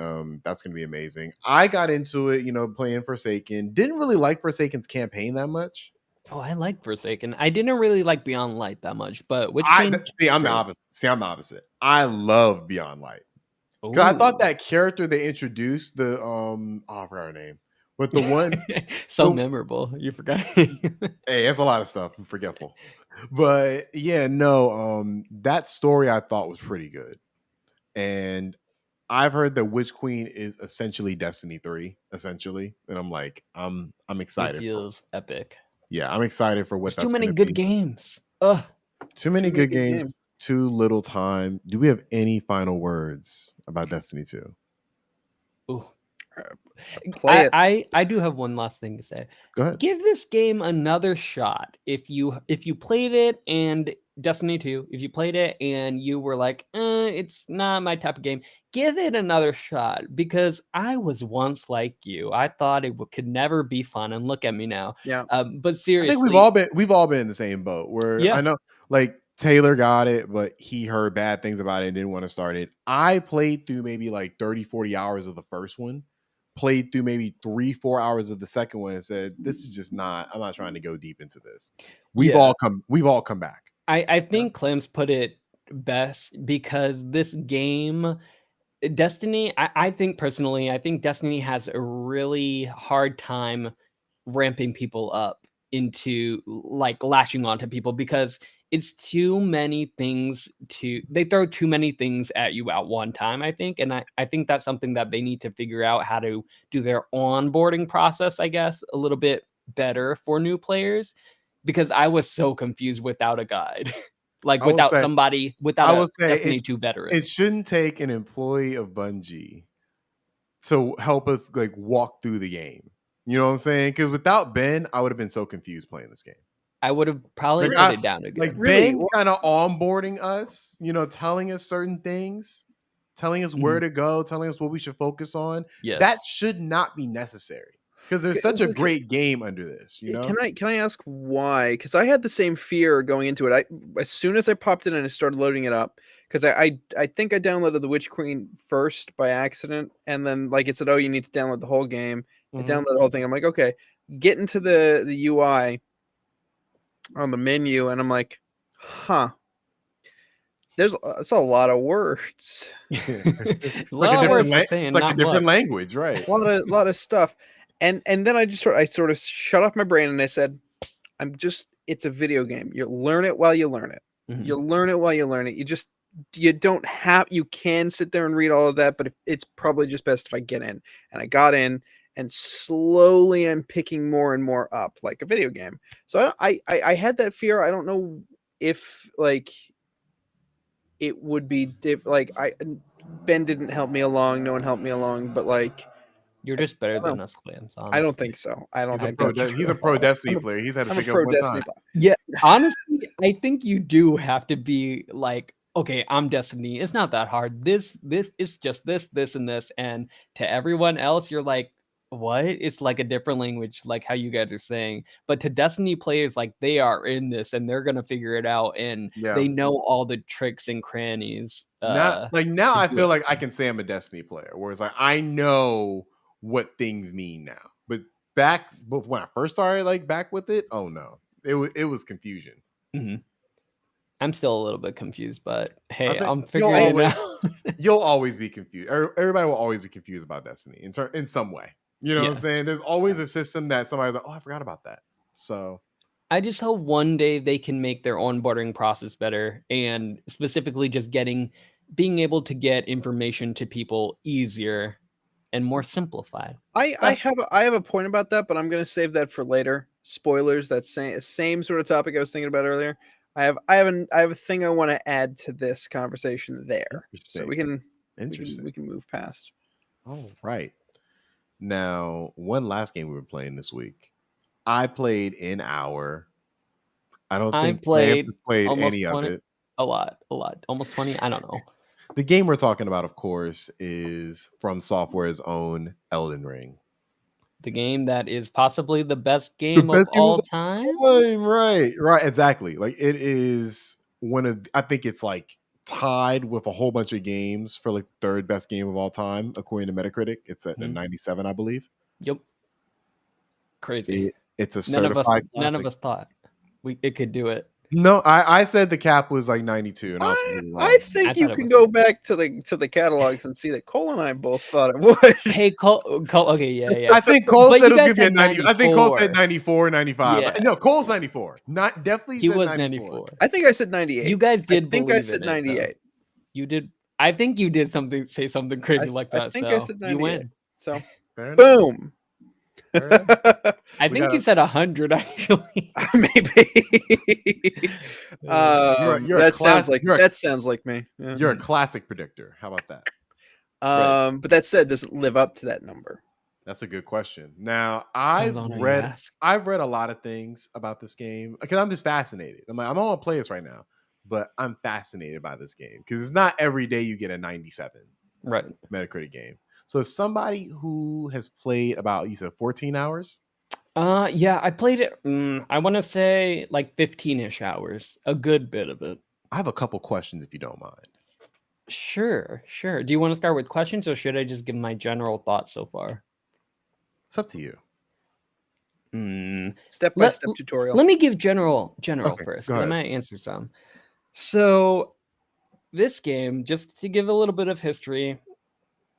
that's gonna be amazing. I got into it, playing Forsaken. Didn't really like Forsaken's campaign that much. Oh, I like Forsaken. I didn't really like Beyond Light that much, but Witch Queen, See, I'm the great. opposite. See, I'm the opposite. I love Beyond Light. Because I thought Oh. that character they introduced, I forgot her name. But the one So the memorable. You forgot. hey, it's a lot of stuff. I'm forgetful. But yeah, no, that story I thought was pretty good. And I've heard that Witch Queen is essentially Destiny 3, essentially. And I'm like, I'm It excited for feels epic. yeah, I'm excited for what There's too that's many gonna good be. games. Ugh. Too too many many good good games. games, too little time. Do we have any final words about Destiny 2? Ooh. Play it. I do have one last thing to say. Go ahead. Give this game another shot. If you played it and Destiny 2, if you played it and you were like, it's not my type of game, give it another shot, because I was once like you. I thought it could never be fun, and look at me now. Yeah. But I think seriously, we've all been in the same boat where I yeah, know like Taylor got it, but he heard bad things about it and didn't want to start it. I played through maybe like 30, 40 hours of the first one, played through maybe 3, 4 hours of the second one and said, this is just not, I'm not trying to go deep into this. yeah. We've all come back. I Yeah. think Clem's put it best, because this game, Destiny, I think personally, I think Destiny has a really hard time ramping people up into like lashing onto people, because it's too many things they throw too many things at you at one time, I think. And I think that's something that they need to figure out, how to do their onboarding process, I guess, a little bit better for new players, because I was so confused without a guide. Like I will without say, somebody, without I a will say Destiny 2 it veteran. shouldn't take an employee of Bungie to help us like walk through the game. You know what I'm saying? Because without Ben, I would have been so confused playing this game. I would have probably Like put it down again. Really? Ben kind of onboarding us, telling us certain things, telling us where Mhm. to go, telling us what we should focus on. That Yes. should not be necessary because there's Okay, such a okay, great game under this. Can I ask why? Because I had the same fear going into it. As soon as I popped it and I started loading it up, because I think I downloaded the Witch Queen first by accident, and then like it said, oh, you need to download the whole game. I Mhm. downloaded the whole thing. I'm like, okay, get into the UI on the menu, and I'm like, huh, it's a lot of words, Yeah. A lot of words to say It's and like a not different much. language, right? lot of stuff, and then I sort of shut off my brain and I said, it's a video game. You learn it while you learn it. Mhm. You learn it while you learn it. You don't have, you can sit there and read all of that, but it's probably just best if I get in. And I got in, and slowly I'm picking more and more up like a video game. So I had that fear. I don't know if like it would be like Ben didn't help me along. No one helped me along, but like, You're just better I don't know. than us, Clans, I don't honestly. think so. I don't He's a think that's he's true a at pro all. Destiny player. He's had to I'm a pick up pro one time. Destiny. Yeah, honestly, I think you do have to be like, okay, I'm Destiny. It's not that hard. This is just this, and this. And to everyone else, you're like, what? It's like a different language, like how you guys are saying. But to Destiny players, like they are in this and they're gonna figure it out, and Yeah. they know all the tricks and crannies Now to I do feel it. like I can say I'm a Destiny player, whereas like I know what things mean now. But when I first started like back with it, oh no, it was confusion. Mhm. I'm still a little bit confused, but I hey, think I'm figuring it out. you'll always be confused. Everybody will always be confused about Destiny in some way. You know what I'm Yeah. saying? There's always a system that somebody's like, oh, I forgot about that. So I just hope one day they can make their onboarding process better, and specifically just getting being able to get information to people easier and more simplified. I have a point about that, but I'm going to save that for later. Spoilers. That same sort of topic I was thinking about earlier. I have a thing I want to add to this conversation there, so we can move past. All right. Now, one last game we were playing this week. I played an hour. I don't think Lance has played any of it. A lot, almost 20. I don't know. The game we're talking about, of course, is from Software's own Elden Ring. The game that is possibly the best game of all time. Right, exactly. Like it is one of, I think it's like tied with a whole bunch of games for like the third best game of all time according to Metacritic. It's at 97, I believe. Yep. Crazy. It's a certified classic. None of us thought it could do it. No, I said the cap was like 92, and I think you can go back to the catalogs and see that Cole and I both thought it would. Hey, Cole, okay, yeah. I think Cole said it was gonna be a 90. I think Cole said 94, 95. Yeah. No, Cole's 94. Not definitely. He was 94. I think I said 98. You guys did. I think I said 98. You did. I think you did say something crazy like that. I think I said 98. You win. So boom. I think you said 100 actually. Maybe. That sounds like me. Yeah. You're a classic predictor. How about that? But that said, does it live up to that number? That's a good question. Now, I've read a lot of things about this game because I'm just fascinated. I'm like, I don't want to play this right now, but I'm fascinated by this game because it's not every day you get a 97 Metacritic game. So somebody who has played about, you said 14 hours? Yeah, I played it, I want to say like 15-ish hours, a good bit of it. I have a couple questions if you don't mind. Sure. Do you want to start with questions or should I just give my general thoughts so far? It's up to you. Step-by-step tutorial. Let me give general first. Let me answer some. So this game, just to give a little bit of history,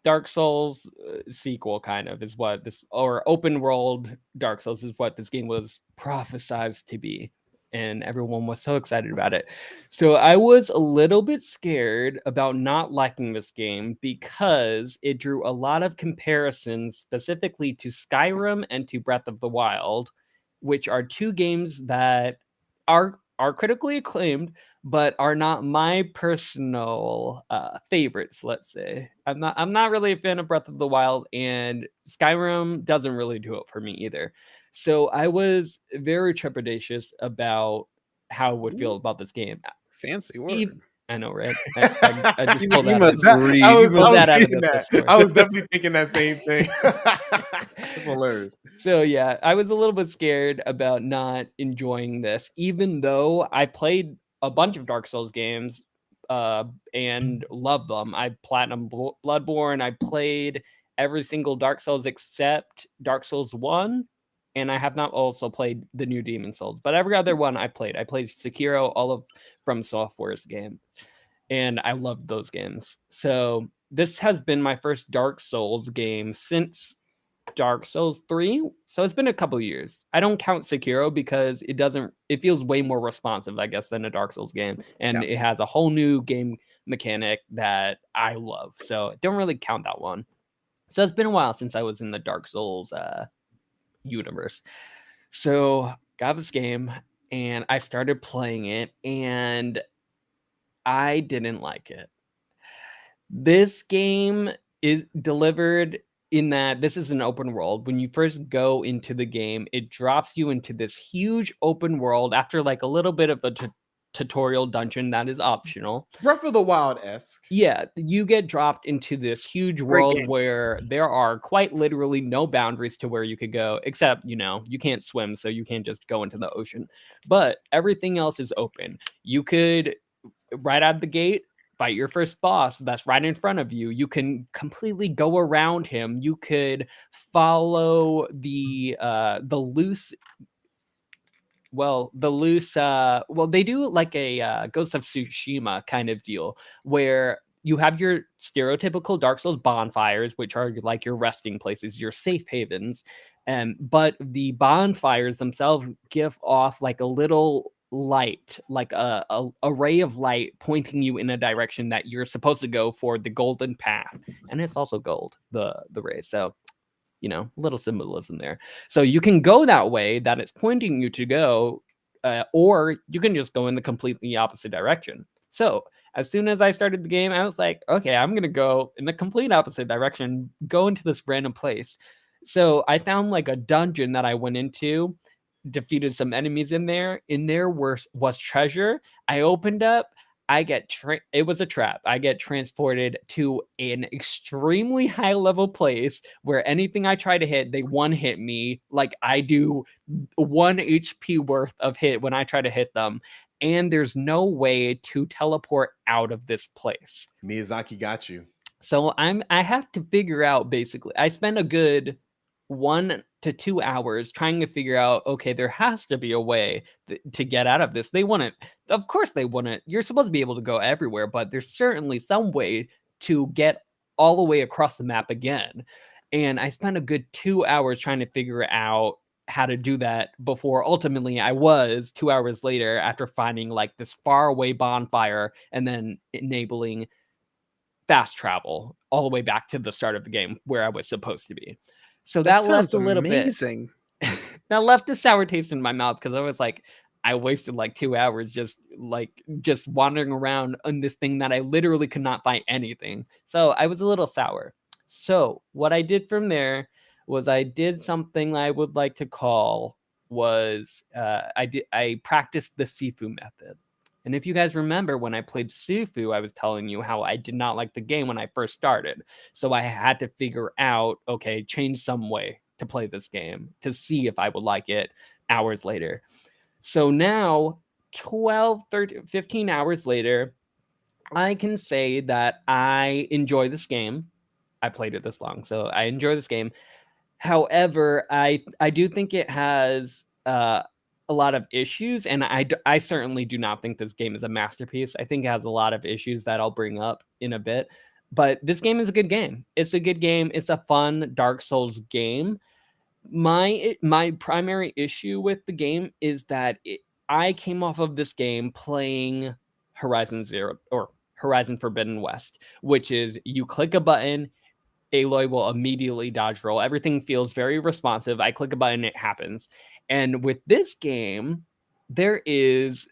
Dark Souls sequel kind of is what this, or open world Dark Souls is what this game was prophesized to be. And everyone was so excited about it. So I was a little bit scared about not liking this game because it drew a lot of comparisons specifically to Skyrim and to Breath of the Wild, which are two games that are critically acclaimed, but are not my personal favorites, let's say. I'm not really a fan of Breath of the Wild, and Skyrim doesn't really do it for me either. So I was very trepidatious about how I would feel about this game. Fancy word. I know, right? I just pulled that. I was definitely thinking that same thing. It's hilarious. So yeah, I was a little bit scared about not enjoying this, even though I played a bunch of Dark Souls games and loved them. I platinum Bloodborne. I played every single Dark Souls except Dark Souls 1. And I have not also played the new Demon Souls, but every other one I played. I played Sekiro, all of From Software's game, and I loved those games. So this has been my first Dark Souls game since Dark Souls 3. So it's been a couple years. I don't count Sekiro because it feels way more responsive, I guess, than a Dark Souls game. And it has a whole new game mechanic that I love. So don't really count that one. So it's been a while since I was in the Dark Souls universe. So got this game and I started playing it and I didn't like it. This game is delivered in that this is an open world. When you first go into the game, it drops you into this huge open world after like a little bit of a tutorial dungeon that is optional. Breath of the Wild-esque. Yeah, you get dropped into this huge world where there are quite literally no boundaries to where you could go, except, you can't swim, so you can't just go into the ocean. But everything else is open. You could, right out the gate, fight your first boss that's right in front of you. You can completely go around him. You could follow the loose... they do like a Ghost of Tsushima kind of deal where you have your stereotypical Dark Souls bonfires, which are like your resting places, your safe havens. But the bonfires themselves give off like a little light, like a ray of light pointing you in a direction that you're supposed to go for the golden path. And it's also gold, the ray. So, little symbolism there. So you can go that way that it's pointing you to go, or you can just go in the completely opposite direction. So as soon as I started the game, I was like, okay, I'm going to go in the complete opposite direction, go into this random place. So I found like a dungeon that I went into, defeated some enemies in there. In there was treasure. I opened up. It was a trap. I get transported to an extremely high level place where anything I try to hit, they one hit me. Like I do 1 HP worth of hit when I try to hit them. And there's no way to teleport out of this place. Miyazaki got you. So I have to figure out, basically. I spend a good 1 to 2 hours trying to figure out, okay, there has to be a way to get out of this. Of course they wouldn't. You're supposed to be able to go everywhere, but there's certainly some way to get all the way across the map again. And I spent a good 2 hours trying to figure out how to do that before ultimately I was 2 hours later, after finding like this faraway bonfire and then enabling fast travel all the way back to the start of the game where I was supposed to be. So That that left sounds a little bit amazing. that left a sour taste in my mouth, because I was like, I wasted like 2 hours just wandering around on this thing that I literally could not find anything. So I was a little sour. So what I did from there was I did something I would like to call was I practiced the Sifu method. And if you guys remember, when I played Sifu, I was telling you how I did not like the game when I first started. So I had to figure out, okay, change some way to play this game to see if I would like it hours later. So now, 12, 13, 15 hours later, I can say that I enjoy this game. I played it this long, so I enjoy this game. However, I do think it has a lot of issues, and I certainly do not think this game is a masterpiece. I think it has a lot of issues that I'll bring up in a bit. But this game is a good game. It's a good game. It's a fun Dark Souls game. My primary issue with the game is that I came off of this game playing Horizon Zero or Horizon Forbidden West, which is you click a button, Aloy will immediately dodge roll. Everything feels very responsive. I click a button, it happens. And with this game, there is,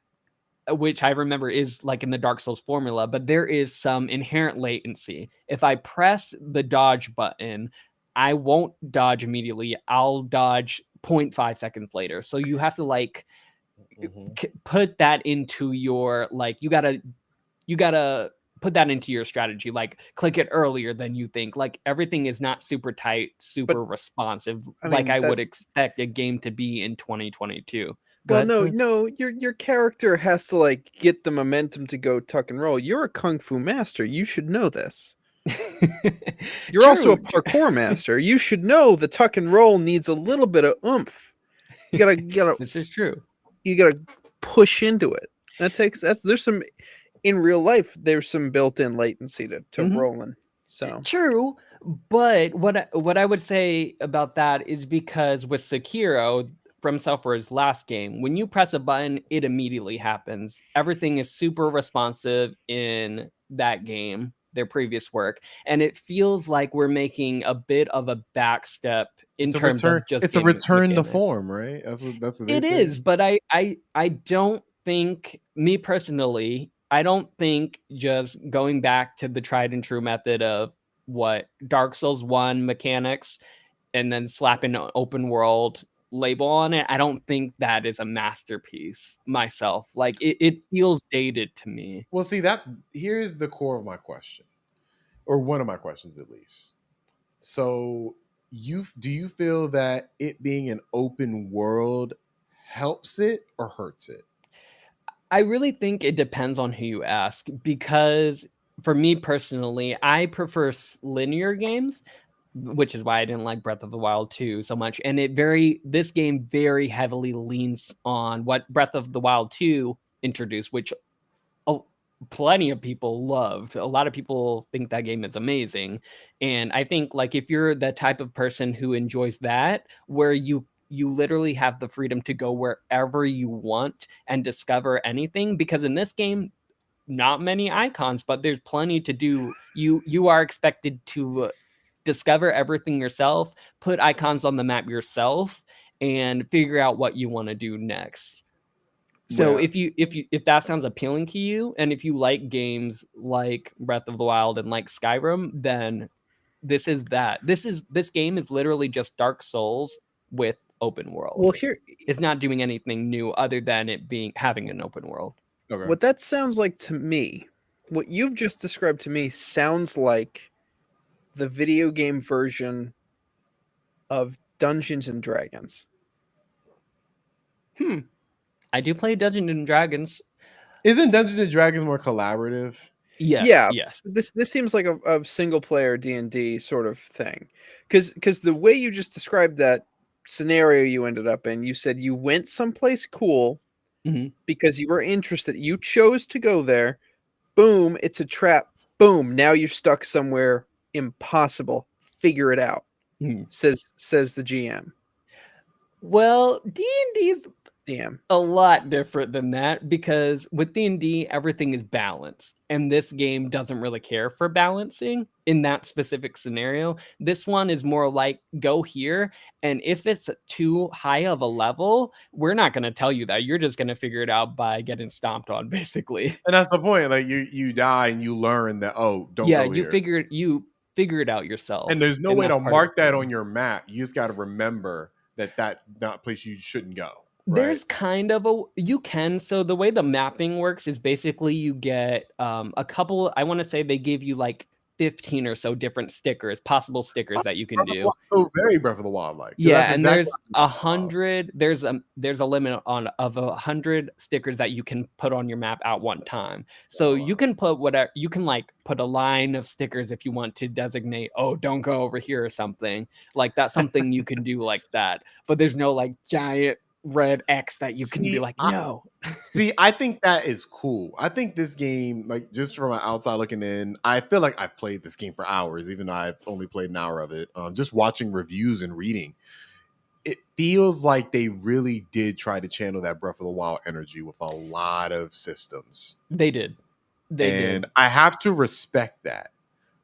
which I remember is like in the Dark Souls formula, but there is some inherent latency. If I press the dodge button, I won't dodge immediately. I'll dodge 0.5 seconds later. So you have to like put that into your, like, you gotta put that into your strategy, like click it earlier than you think. Like everything is not super tight, super But responsive, I like mean I that would expect a game to be in 2022. Go well ahead, no, Thomas. no, your character has to like get the momentum to go tuck and roll. You're a kung fu master. You should know this. You're also a True. parkour master. You should know the tuck and roll needs a little bit of oomph. You gotta This is true. you gotta push into it. There's some in real life. There's some built-in latency to Mhm. rolling. So True, but what I would say about that is because with Sekiro, From Software's last game, when you press a button, it immediately happens. Everything is super responsive in that game, their previous work, and it feels like we're making a bit of a back step in It's a terms return. of just It's a game return to mechanics. form, right? That's what they It say. is, but I don't think, me personally, I don't think just going back to the tried and true method of what Dark Souls 1 mechanics and then slapping an open world label on it, I don't think that is a masterpiece myself. Like it feels dated to me. Well, see that here's the core of my question, or one of my questions at least. So, do you feel that it being an open world helps it or hurts it? I really think it depends on who you ask, because for me personally, I prefer linear games, which is why I didn't like Breath of the Wild 2 so much. And this game very heavily leans on what Breath of the Wild 2 introduced, which oh, plenty of people loved. A lot of people think that game is amazing. And I think like if you're the type of person who enjoys that, where you literally have the freedom to go wherever you want and discover anything, because in this game, not many icons, but there's plenty to do. You are expected to discover everything yourself, put icons on the map yourself, and figure out what you want to do next. So Well, if that sounds appealing to you, and if you like games like Breath of the Wild and like Skyrim, then this is that. This game is literally just Dark Souls with open world. Well, here, It's not doing anything new other than it being having an open world. okay. what that sounds like to me, what you've just described to me sounds like the video game version of Dungeons and Dragons. I do play Dungeons and Dragons. Isn't Dungeons and Dragons more collaborative? Yes, Yeah, yes. this seems like a single player D&D sort of thing, because the way you just described that scenario you ended up in, you said you went someplace cool Mhm. because you were interested, you chose to go there. Boom, it's a trap. Boom, now you're stuck somewhere impossible. Figure it out. Mhm. Says the GM. Well, D&D's DM. a lot different than that, because with D&D everything is balanced, and this game doesn't really care for balancing in that specific scenario. This one is more like, go here, and if it's too high of a level, we're not going to tell you that. You're just going to figure it out by getting stomped on, basically. And that's the point. Like you die and you learn that, oh, don't Yeah, go here. you figure it out yourself, And there's no and way that's to part of the mark that fun. on your map. You just got to remember that not place you shouldn't go. Right. There's kind of you can. So the way the mapping works is basically you get a couple, I want to say they give you like 15 or so different stickers, possible stickers that you can do. So very Breath of the Wild like. Yeah, That's and exactly there's 100. There's a limit of 100 stickers that you can put on your map at one time. So you can put whatever, you can like put a line of stickers if you want to designate, oh, don't go over here or something. Like that's something you can do like that. But there's no like giant red X that you can be like, no. See, I think that is cool. I think this game, like just from an outside looking in, I feel like I've played this game for hours, even though I've only played an hour of it. Just watching reviews and reading, it feels like they really did try to channel that Breath of the Wild energy with a lot of systems. They did. And I have to respect that,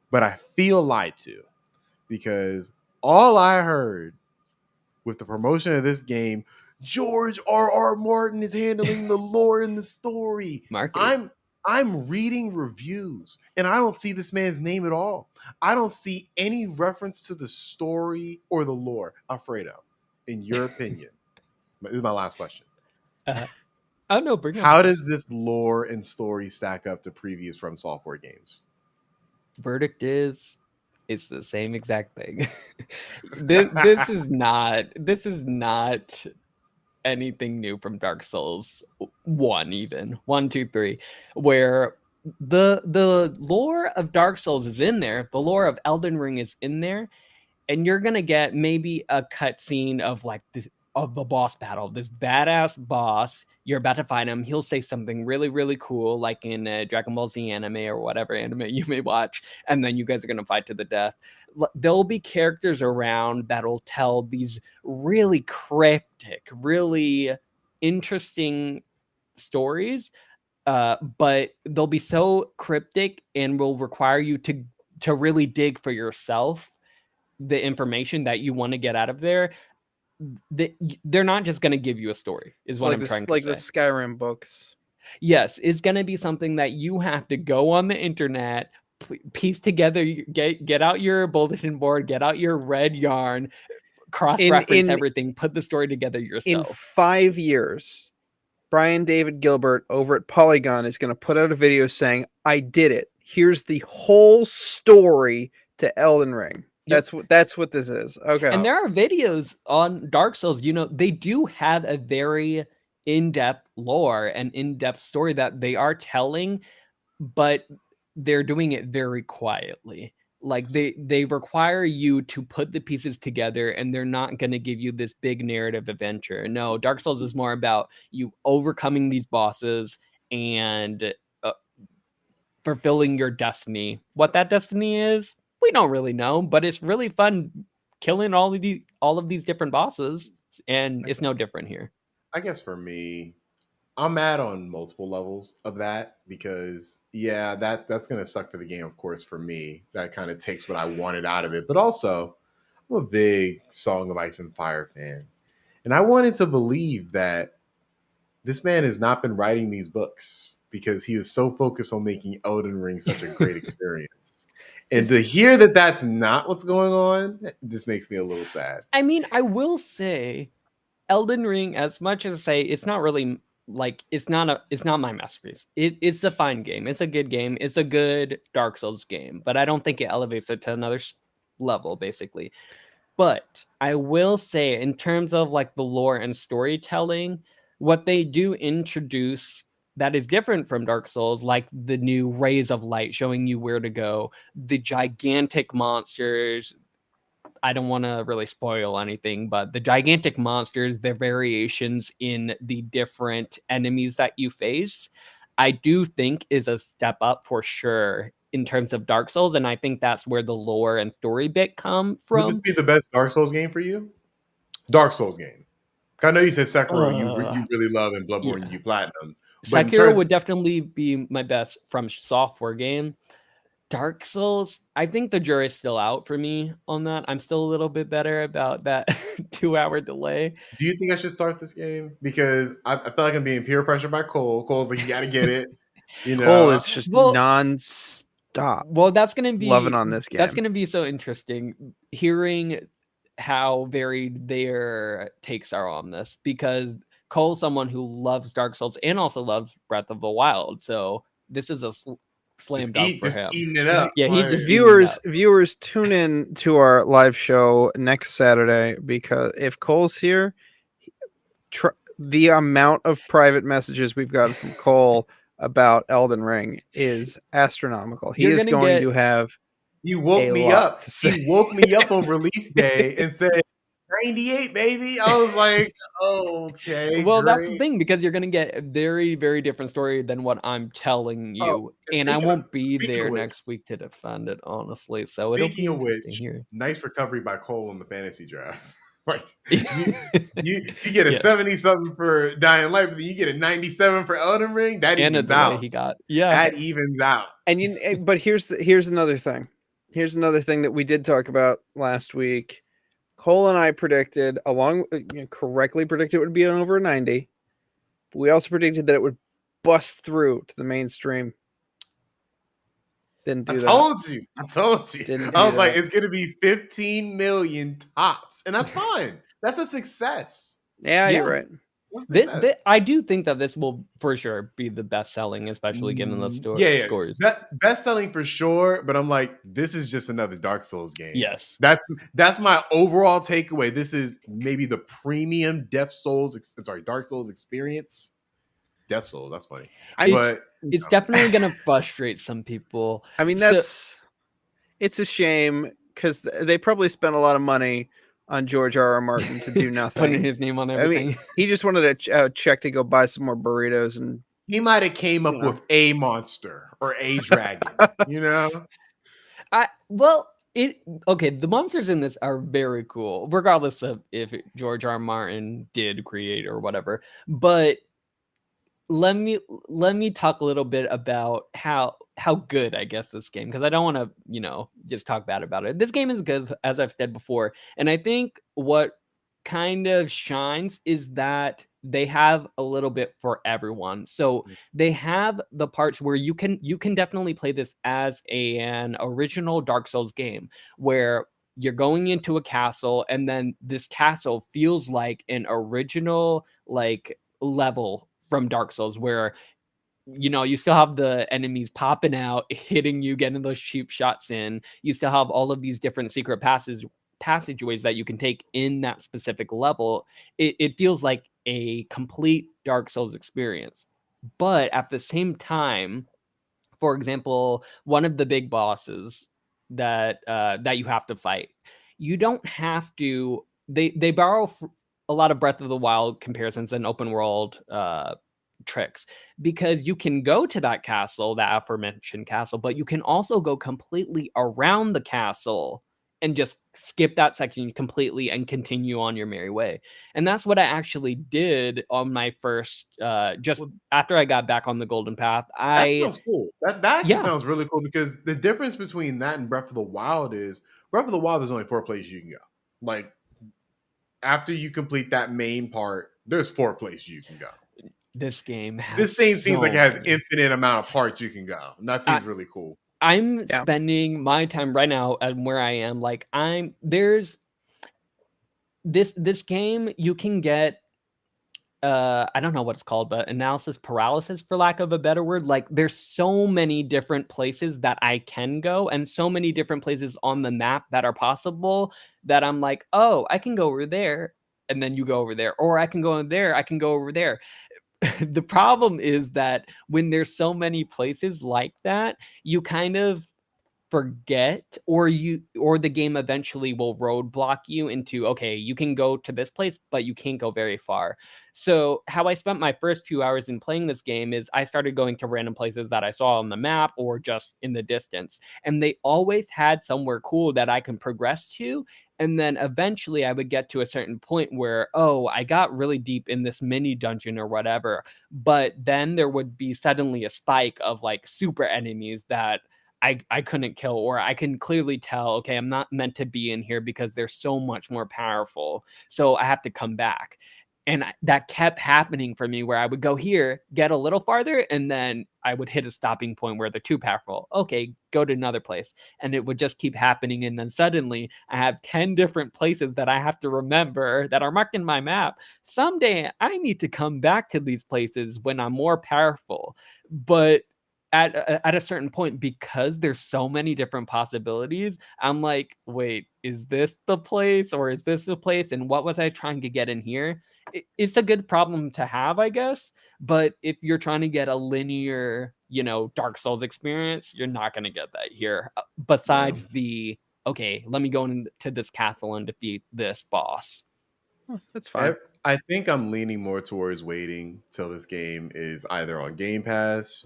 but I feel lied to because all I heard with the promotion of this game, George R.R. Martin is handling the lore and the story. Marketing. I'm reading reviews and I don't see this man's name at all. I don't see any reference to the story or the lore. Alfredo, in your opinion, this is my last question. Oh no, bring How up. does this lore and story stack up to previous From Software games? Verdict is it's the same exact thing. This is not anything new from Dark Souls 1, even 1, 2, 3, where the lore of Dark Souls is in there, the lore of Elden Ring is in there, and you're gonna get maybe a cutscene of like this, of the boss battle, this badass boss. You're about to fight him. He'll say something really, really cool, like in a Dragon Ball Z anime or whatever anime you may watch, and then you guys are gonna fight to the death. There'll be characters around that'll tell these really cryptic, really interesting stories, but they'll be so cryptic and will require you to really dig for yourself the information that you want to get out of there. They're not just going to give you a story, is So what like I'm this, trying to like say. the Skyrim books. Yes, it's going to be something that you have to go on the internet, piece together, get out your bulletin board, get out your red yarn, cross-reference In everything, put the story together in yourself. 5 years, Brian David Gilbert over at Polygon is going to put out a video saying, "I did it. Here's the whole story to Elden Ring." Yep. That's what this is. Okay. And there are videos on Dark Souls, they do have a very in-depth lore and in-depth story that they are telling, but they're doing it very quietly. Like they require you to put the pieces together, and they're not going to give you this big narrative adventure. No, Dark Souls is more about you overcoming these bosses and fulfilling your destiny. What that destiny is, we don't really know, but it's really fun killing all of these different bosses. and I, it's no different here. I guess for me, I'm mad on multiple levels of that because yeah, that's gonna suck for the game, of course, for me. That kind of takes what I wanted out of it. But also, I'm a big Song of Ice and Fire fan. And I wanted to believe that this man has not been writing these books because he was so focused on making Elden Ring such a great experience. And Is to hear that that's not what's going on, just makes me a little sad. I mean, I will say Elden Ring, as much as say it's not really like it's not my masterpiece. It's a fine game. It's a good game. It's a good Dark Souls game, but I don't think it elevates it to another level basically. But I will say in terms of like the lore and storytelling, what they do introduce that is different from Dark Souls, like the new rays of light showing you where to go, the gigantic monsters, I don't want to really spoil anything, but the gigantic monsters, their variations in the different enemies that you face, I do think is a step up for sure in terms of Dark Souls. And I think that's where the lore and story bit come Would this from. be the best Dark Souls game for you? Dark Souls game. I know you said Sekiro Uh, you really love and Bloodborne yeah. you platinum, but in Sekiro would terms, definitely be my best from software game. Dark Souls, I think the jury's still out for me on that. I'm still a little bit better about that 2 hour delay. do you think I should start this game? Because I feel like I'm being peer pressured by Cole. Cole's like, you got to get it. You Cole know, is just Well, non-stop Well, loving on this that's game. gonna be so interesting hearing how varied their takes are on this because Cole's someone who loves Dark Souls and also loves Breath of the Wild, so this is a slam dunk for just him. eating it up. Yeah, he's Like, just eating it up. Viewers, tune in to our live show next Saturday because if Cole's here, the amount of private messages we've gotten from Cole about Elden Ring is astronomical. He You're is gonna going get to have he woke a me lot up. to say. He woke me up on release day and said 98, baby. I was like, okay, well, that's the great. thing because you're gonna get a very, very different story than what I'm telling Oh, you, and and I won't be there next week to defend it, honestly. So it'll be speaking of interesting which, here. nice recovery by Cole on the fantasy draft. Like you get a Yes. 70 something for Dying Light, but then you get a 97 for Elden Ring. That And a evens delay out. he got. Yeah. That evens out. And but here's another thing. Here's another thing that we did talk about last week. Cole and I predicted, correctly predicted it would be an over 90. But we also predicted that it would bust through to the mainstream. Didn't do that. I told you. Didn't do I was like, that. it's gonna be 15 million tops, and that's fine. That's a success. Yeah, Yeah. you're right. I do think that this will for sure be the best selling, especially given the Yeah, scores. best selling for sure. But I'm like, this is just another Dark Souls game. Yes. That's my overall takeaway. This is maybe the premium Dark Souls experience. Death Souls, that's funny. It's definitely gonna frustrate some people. I mean, it's a shame because they probably spent a lot of money on George R.R. Martin to do nothing. Putting his name on everything. I mean, he just wanted a check to go buy some more burritos, and he might have came up with a monster or a dragon. You know, the monsters in this are very cool, regardless of if George R. Martin did create or whatever. But let me talk a little bit about how good I guess this game, because I don't want to just talk bad about it. This game is good, as I've said before, and I think what kind of shines is that they have a little bit for everyone. So they have the parts where you can definitely play this as an original Dark Souls game where you're going into a castle and then this castle feels like an original like level from Dark Souls where you still have the enemies popping out, hitting you, getting those cheap shots in. You still have all of these different secret passageways that you can take in that specific level. It feels like a complete Dark Souls experience. But at the same time, for example, one of the big bosses that you have to fight, you don't have to. They borrow a lot of Breath of the Wild comparisons and open world tricks, because you can go to that castle, that aforementioned castle, but you can also go completely around the castle and just skip that section completely and continue on your merry way. And that's what I actually did on my first just Well, after I got back on the golden path. that sounds cool. That actually Yeah. sounds really cool, because the difference between that and Breath of the Wild is Breath of the Wild, there's only 4 places you can go. Like, after you complete that main part, there's 4 places you can go. This game has This game seems like it so has many. infinite amount of parts you can go. And that seems really cool. I'm Yeah. spending my time right now and where I am, like there's this game you can get I don't know what it's called, but analysis paralysis, for lack of a better word. Like, there's so many different places that I can go and so many different places on the map that are possible that I'm like, oh, I can go over there. And then you go over there, or I can go in there, I can go over there. The problem is that when there's so many places like that, you kind of forget, or the game eventually will roadblock you into, okay, you can go to this place but you can't go very far. So how I spent my first few hours in playing this game is I started going to random places that I saw on the map or just in the distance, and they always had somewhere cool that I can progress to. And then eventually I would get to a certain point where, oh, I got really deep in this mini dungeon or whatever, but then there would be suddenly a spike of like super enemies that I couldn't kill, or I can clearly tell, okay, I'm not meant to be in here because they're so much more powerful. So I have to come back. And that kept happening for me, where I would go here, get a little farther, and then I would hit a stopping point where they're too powerful. Okay, go to another place. And it would just keep happening. And then suddenly I have 10 different places that I have to remember that are marked in my map. Someday I need to come back to these places when I'm more powerful. But at a certain point, because there's so many different possibilities, I'm like, wait, is this the place or is this the place? And what was I trying to get in here? It's a good problem to have, I guess. But if you're trying to get a linear, Dark Souls experience, you're not going to get that here. Besides okay, let me go into this castle and defeat this boss. That's fine. I think I'm leaning more towards waiting till this game is either on Game Pass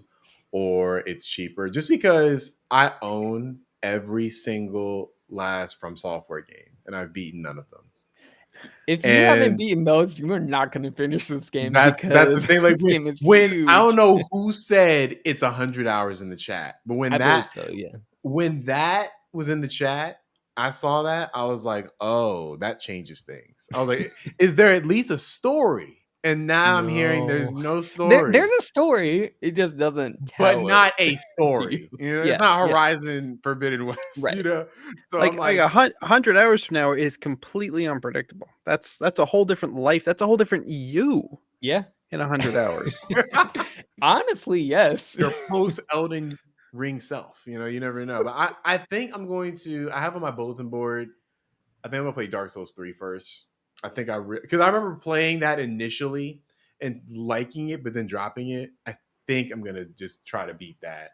or it's cheaper, just because I own every single last From Software game and I've beaten none of them. If you haven't beaten those, you are not going to finish this game. That's the thing. Like, this game is when huge. I don't know who said it's 100 hours in the chat, but when I that believe so, yeah. when that was in the chat, I saw that, I was like, oh, that changes things. I was like, is there at least a story? And now I'm hearing there's no story. There's a story. It just doesn't tell but not it a story. Yeah, it's not Horizon Forbidden West. Right. So like, I'm like 100 hours from now is completely unpredictable. That's a whole different life. That's a whole different you. Yeah. In 100 hours. Honestly, yes. Your post Elden Ring self. You never know. But I think I'm going to. I have on my bulletin board, I think I'm gonna play Dark Souls 3 first. I think because I remember playing that initially and liking it, but then dropping it. I think I'm gonna just try to beat that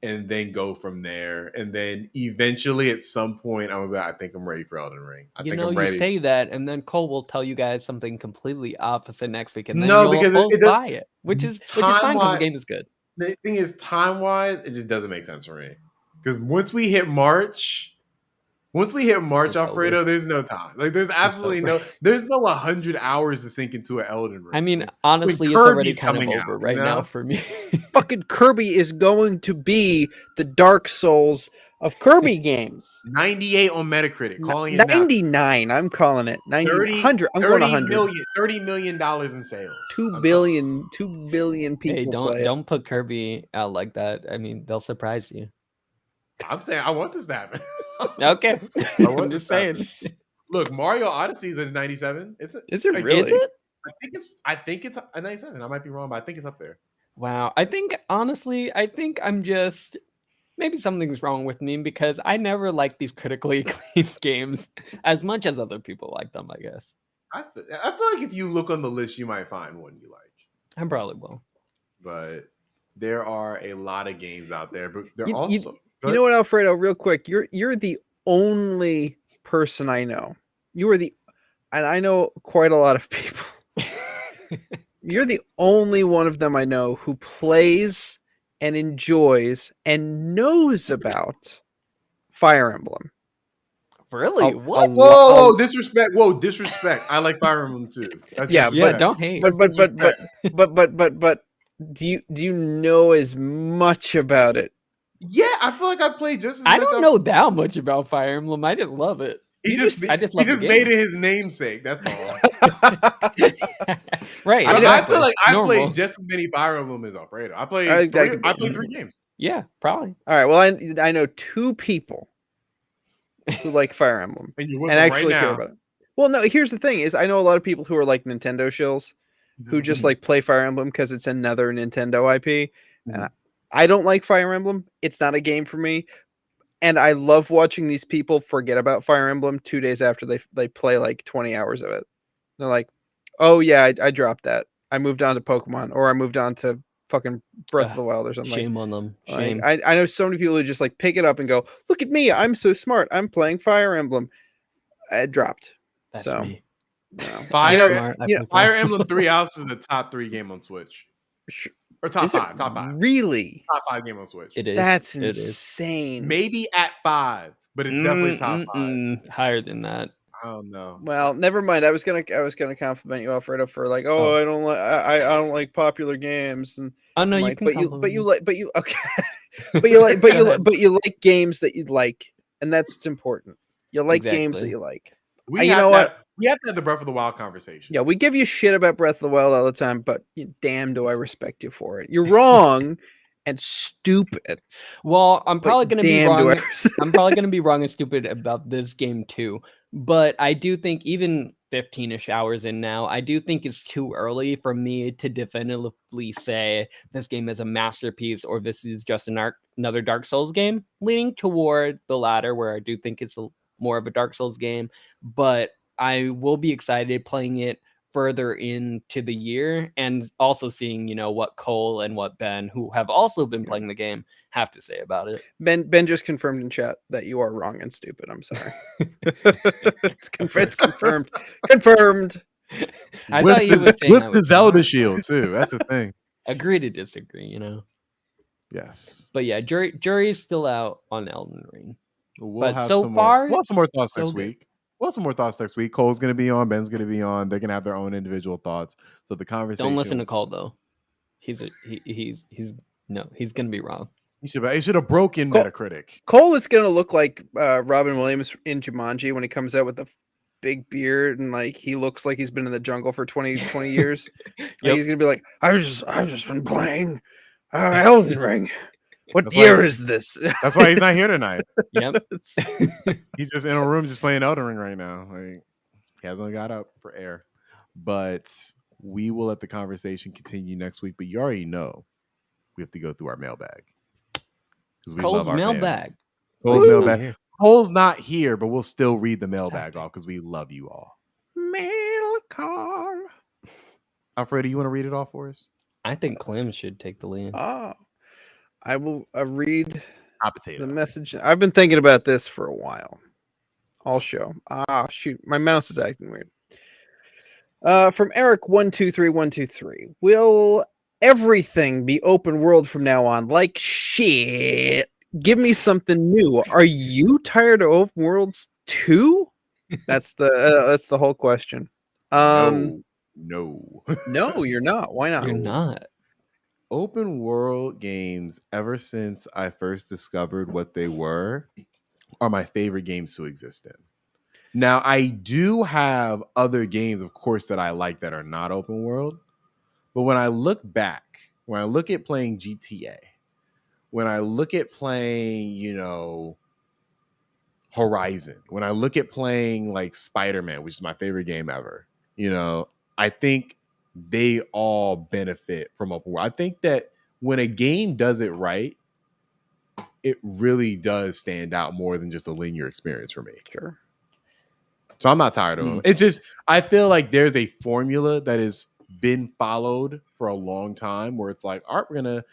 and then go from there. And then eventually, at some point, I think I'm ready for Elden Ring. I think I'm ready. You say that, and then Cole will tell you guys something completely opposite next week, and then No, you'll because both buy it, which is fine because the game is good. The thing is, time-wise, it just doesn't make sense for me. Because once we hit March, Alfredo, there's no time. Like, there's absolutely there's no 100 hours to sink into an Elden Ring. I mean, honestly, it's already kind of over right now for me. Fucking Kirby is going to be the Dark Souls of Kirby games. 98 on Metacritic, calling it 99. I'm calling it 100. I'm going 100. $30 million in sales. 2 billion people. Hey, play don't put Kirby out like that. I mean, they'll surprise you. I'm saying I want this to happen. Okay, I'm just saying. Look, Mario Odyssey is at 97. Is it really? Is it? I think it's a 97. I might be wrong, but I think it's up there. Wow. I think I'm just, maybe something's wrong with me because I never like these critically acclaimed games as much as other people like them, I guess. I feel like if you look on the list, you might find one you like. I probably will. But there are a lot of games out there, but they're also... You know what, Alfredo, real quick, you're the only person I know. And I know quite a lot of people. You're the only one of them I know who plays and enjoys and knows about Fire Emblem. Really? A What? Whoa, disrespect. Whoa, disrespect. I like Fire Emblem too. That's Yeah, Yeah, disrespect. don't hate. but Disrespect. do you know as much about it? Yeah, I feel like I played just as I much. don't know that much about Fire Emblem. I just love it. You just I just he love the just made game. it his namesake. That's all. Right, I know- I exactly. feel like I Normal. played just as many Fire Emblem as Alfredo. I I played three. can I dig played it. 3 games. Yeah, probably. All right. Well, I know 2 people who like Fire Emblem And you're with and them right actually care now. about it. Well, no. Here's the thing: is I know a lot of people who are like Nintendo shills who just Mhm. like play Fire Emblem because it's another Nintendo IP, and Mhm. I don't like Fire Emblem. It's not a game for me. And I love watching these people forget about Fire Emblem 2 days after they play like 20 hours of it. They're like, "Oh yeah, I dropped that. I moved on to Pokemon, or I moved on to fucking Breath of Ugh, the Wild or something." shame on them. Like Shame. I know so many people who just like pick it up and go, "Look at me, I'm so smart. I'm playing Fire Emblem." It dropped. That's So me. no. Fire, You know, Smart. I you know, play Fire Fire Emblem 3 House is the top 3 game on Switch. sh- Or top is it 5. Top 5. really? Top 5 game on Switch. It is. That's It is. insane. Maybe at 5, but it's definitely top 5. Higher than that. I don't know. Well, never mind. I was gonna compliment you, Alfredo, for like, oh, Oh. I don't like I don't like popular games, and Oh no, I'm you like, can but compliment you me. like but you okay, but you like Go ahead. but you like games that you like, and that's what's important. You like games that Exactly. you like. We You have know to what? have, we have to have the Breath of the Wild conversation. Yeah, we give you shit about Breath of the Wild all the time, but damn, do I respect you for it? You're wrong and stupid, Well, I'm but probably gonna be damn, do I? wrong. I'm probably gonna be wrong and stupid about this game too. But I do think even 15-ish hours in now, I do think it's too early for me to definitively say this game is a masterpiece or this is just another Dark Souls game. Leaning toward the latter, where I do think it's more of a Dark Souls game, but I will be excited playing it further into the year and also seeing, what Cole and what Ben, who have also been playing the game, have to say about it. Ben just confirmed in chat that you are wrong and stupid. I'm sorry. It's confirmed. Confirmed. I thought you were saying with I the was Zelda smart. shield too. That's the thing. Agree to disagree, Yes. But yeah, jury's still out on Elden Ring. We'll But have so some far, more thoughts so next good. week. We'll have some more thoughts next week. Cole's gonna be on, Ben's gonna be on. They're gonna have their own individual thoughts. So the conversation. Don't listen to Cole though. He's gonna be wrong. He should have broken Cole- Metacritic. Cole is gonna look like Robin Williams in Jumanji when he comes out with the big beard and like he looks like he's been in the jungle for 20 years. Like, Yep. he's gonna be like, I've just been playing Elden Ring. What That's year why- is this? That's why he's not here tonight. Yep. He's just in a room just playing Elden Ring right now. Like, he hasn't got up for air. But we will let the conversation continue next week. But you already know we have to go through our mailbag. Because we Cole's love our mailbag. fans. Cole's He's not mailbag. here. Cole's not here, but we'll still read the mailbag Exactly. off because we love you all. Mail call. Alfredo, you want to read it off for us? I think Clem should take the lead. Oh, I will read Hot potato. the message. I've been thinking about this for a while. I'll show. Shoot, my mouse is acting weird. From Eric123123. Will everything be open world from now on? Like shit. Give me something new. Are you tired of open worlds too? That's the whole question. No. No, you're not. Why not? You're not. Open world games, ever since I first discovered what they were, are my favorite games to exist in. Now, I do have other games, of course, that I like that are not open world. But when I look back, when I look at playing GTA, when I look at playing, Horizon, when I look at playing like Spider-Man, which is my favorite game ever, I think they all benefit from open world. I think that when a game does it right, it really does stand out more than just a linear experience for me. Sure. So I'm not tired of them. It's just, I feel like there's a formula that has been followed for a long time where it's like, all right, we're going to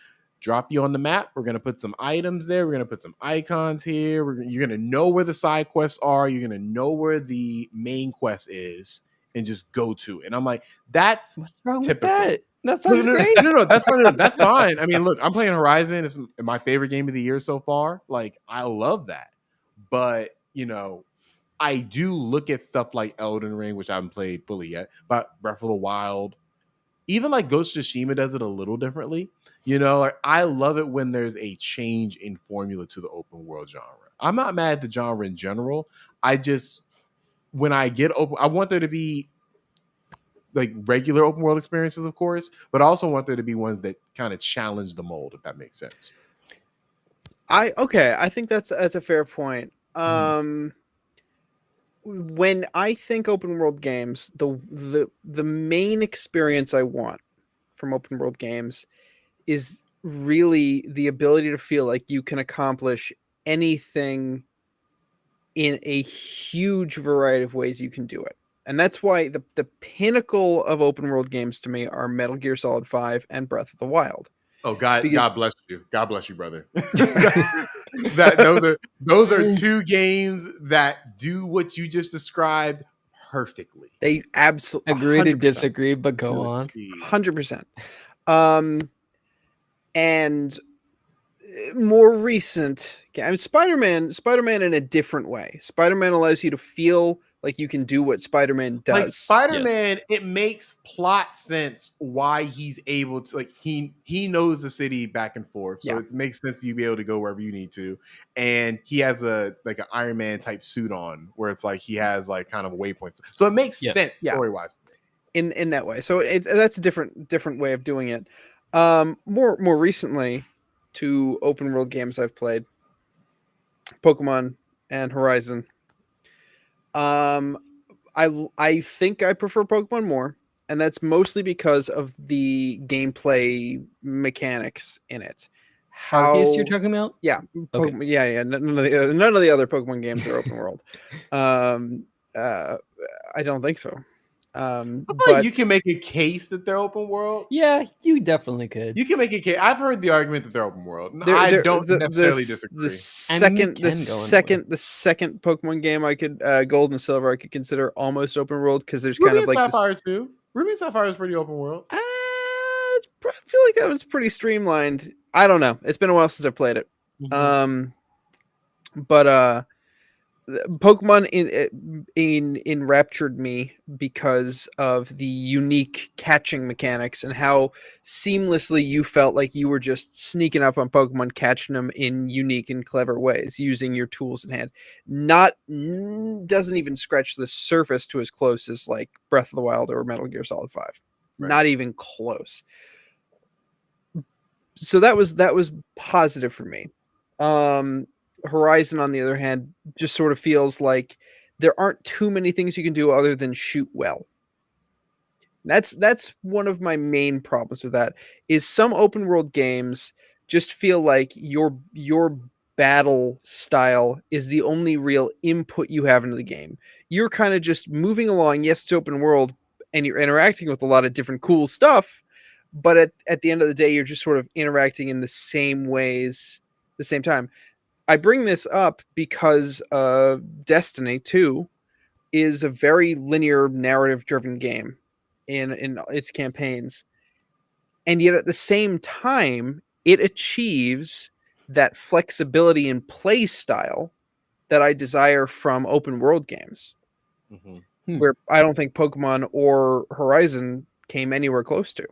drop you on the map. We're going to put some items there. We're going to put some icons here. You're going to know where the side quests are. You're going to know where the main quest is and just go to it. And I'm like, that's What's wrong typical. with that? That sounds great. No, that's fine. That's fine. I mean, look, I'm playing Horizon. It's my favorite game of the year so far. Like, I love that. But, I do look at stuff like Elden Ring, which I haven't played fully yet, but Breath of the Wild, even like Ghost of Tsushima does it a little differently. You know, like I love it when there's a change in formula to the open world genre. I'm not mad at the genre in general. I just, when I get open, I want there to be like regular open world experiences, of course, but I also want there to be ones that kind of challenge the mold, if that makes sense. I think that's a fair point. When I think open world games, the main experience I want from open world games is really the ability to feel like you can accomplish anything in a huge variety of ways you can do it. And that's why the pinnacle of open world games to me are Metal Gear Solid 5 and Breath of the Wild. Oh God, Because God bless you. God bless you, brother. That those are two games that do what you just described perfectly they absolutely Agree to 100%. disagree, but go to a on. T. 100%. And more recent, I mean, Spider-Man in a different way. Spider-Man allows you to feel like you can do what Spider-Man Like does. Spider-Man, it makes plot sense why he's able to, like, he knows the city back and forth, so Yeah. it makes sense you be able to go wherever you need to. And he has a like an Iron Man type suit on, where it's like he has like kind of waypoints, so it makes sense Yeah. story wise. In that way, so that's a different way of doing it. More recently, to open world games I've played, Pokemon and Horizon. I think I prefer Pokemon more, and that's mostly because of the gameplay mechanics in it. Arceus, you're How talking about? Yeah, Okay. Pokemon, yeah. None of the other Pokemon games are open world. Um, uh, I don't think so. I feel like But you can make a case that they're open world. Yeah, you definitely could. You can make a case. I've heard the argument that they're open world. there, I there, don't necessarily the disagree. I mean, you second, can go anywhere. the second Pokemon game I could, Gold and Silver, I could consider almost open world because there's Ruby kind of and like this. Sapphire too. Ruby and Sapphire is pretty open world. I feel like that was pretty streamlined. I don't know. It's been a while since I played it. Mhm. But Pokemon enraptured me because of the unique catching mechanics and how seamlessly you felt like you were just sneaking up on Pokemon, catching them in unique and clever ways, using your tools in hand. Doesn't even scratch the surface to as close as like Breath of the Wild or Metal Gear Solid 5. Right. Not even close. So that was positive for me. Horizon, on the other hand, just sort of feels like there aren't too many things you can do other than shoot well. That's one of my main problems with that. Is some open world games just feel like your battle style is the only real input you have into the game. You're kind of just moving along. Yes, it's open world, and you're interacting with a lot of different cool stuff. But at the end of the day, you're just sort of interacting in the same ways, the same time. I bring this up because Destiny 2 is a very linear narrative driven game in its campaigns. And yet at the same time, it achieves that flexibility in play style that I desire from open world games. Where I don't think Pokemon or Horizon came anywhere close to.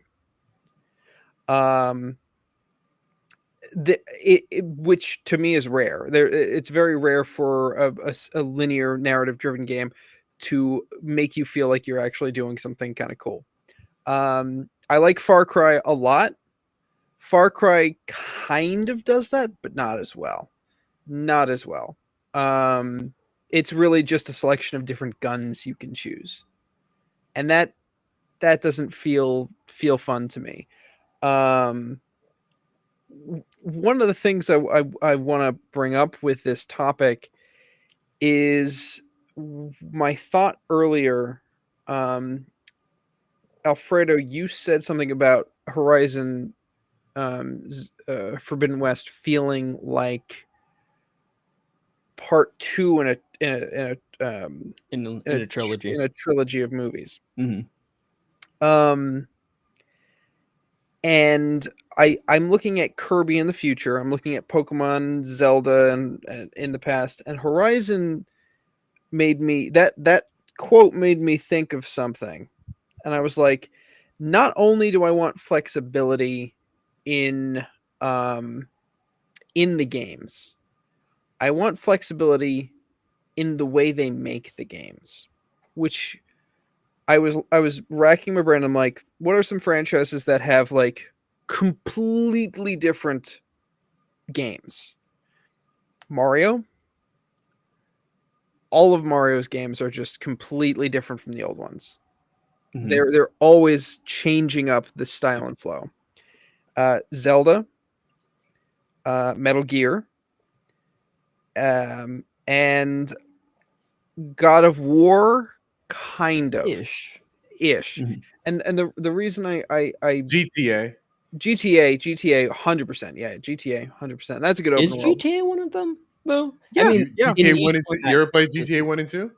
Which to me is rare. It's very rare for a linear narrative driven game to make you feel like you're actually doing something kind of cool. I like Far Cry a lot. Far Cry kind of does that, but not as well. Not as well. It's really just a selection of different guns you can choose, and that doesn't feel fun to me. One of the things I want to bring up with this topic is my thought earlier. Alfredo, you said something about Horizon Forbidden West feeling like part two in a trilogy. in a trilogy of movies. Mhm. And I'm looking at Kirby in the future. I'm looking at Pokemon, Zelda, and in the past, and Horizon made me that quote made me think of something, and I was like, not only do I want flexibility in um in the games, I want flexibility in the way they make the games, which I was racking my brain. I'm like, what are some franchises that have like completely different games? Mario. All of Mario's games are just completely different from the old ones. Mhm. They're always changing up the style and flow. Zelda, Metal Gear, and God of War, kind of Ish. ish. Mhm. And the reason I GTA. GTA 100%. Yeah, GTA 100%. That's a good Is open world. GTA one of them though? I Yeah, mean, yeah. GTA in 1 each and one 2. had You ever played its GTA 1 and 2?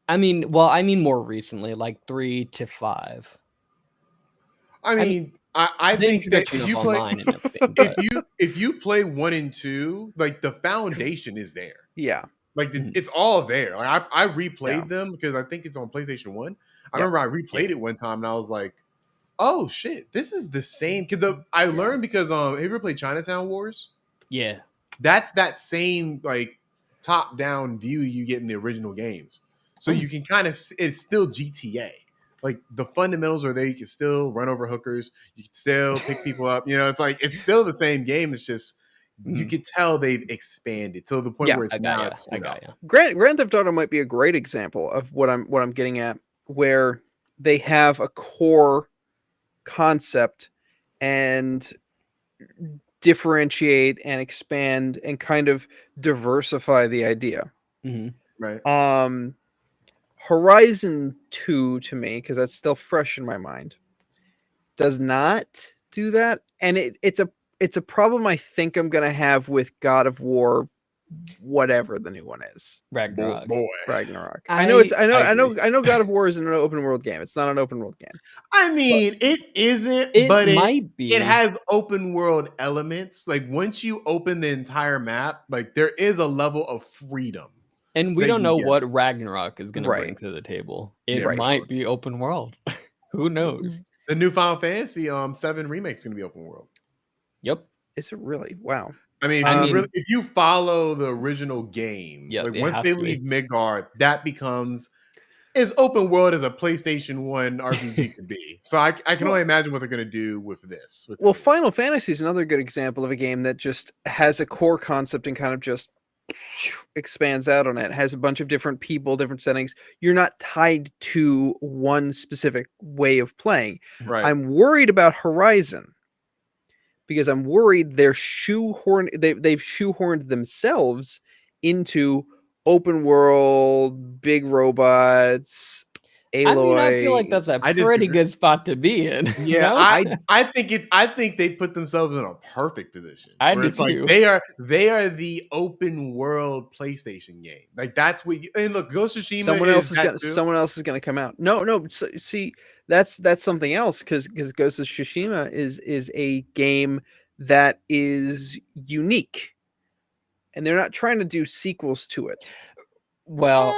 I mean, well, I mean more recently, like 3 to 5. I I mean, mean, I the think that introduction if of you play online and everything, but if you play 1 and 2, like the foundation is there. Yeah, Like Mhm. it's all there. Like I yeah, replayed them because I think it's on PlayStation 1. I yep, remember I replayed Yeah. it one time and I was like, "Oh shit, this is the same." Because I yeah, learned because have you ever played Chinatown Wars? Yeah. That's that same like top down view you get in the original games. So Oh. you can kind of it's still GTA. Like the fundamentals are there. You can still run over hookers. You can still pick people up. You know, it's like it's still the same game. It's just you Mhm. can tell they've expanded to the point yeah. where I it's got now ya. it's I got ya. Grand Theft Auto might be a great example of what I'm getting at, where they have a core concept and differentiate and expand and kind of diversify the idea. Mhm. right. Horizon 2 to me, because that's still fresh in my mind, does not do that. And it's a problem I think I'm gonna have with God of War, whatever the new one is. Ragnarok. Boy. Ragnarok. I know it's I I know I I agree. know I know God of War is an open world game. It's not an open world game. I But mean, it isn't, It but might it be, has open world elements. Like once you open the entire map, like there is a level of freedom and we that don't you know get. what Ragnarok is gonna right. bring to the table. It Yeah, for Right. sure. might be open world. Who knows? The new Final Fantasy 7 remake is going to be open world. Yep. Is it really? Wow. I mean, I mean, if you follow the original game, yep, like it once has they to be. leave Midgard, that becomes as open world as a PlayStation 1 RPG could be. So I can Well, only imagine what they're going to do with this. With well, this game. Final Fantasy is another good example of a game that just has a core concept and kind of just expands out on it. Has a bunch of different people, different settings. You're not tied to one specific way of playing. Mhm. Right. I'm worried about Horizon because I'm worried they've shoehorned themselves into open world, big robots, I mean, I feel like Aloy. that's a I pretty disagree. good spot to be in, Yeah, no? I think they put themselves in a perfect position I where do it's like too. they are the open world PlayStation game. Like that's what and look, Ghost of Tsushima is that too. Someone else is gonna come out. No. See, that's something else because Ghost of Tsushima is a game that is unique, and they're not trying to do sequels to it. Well,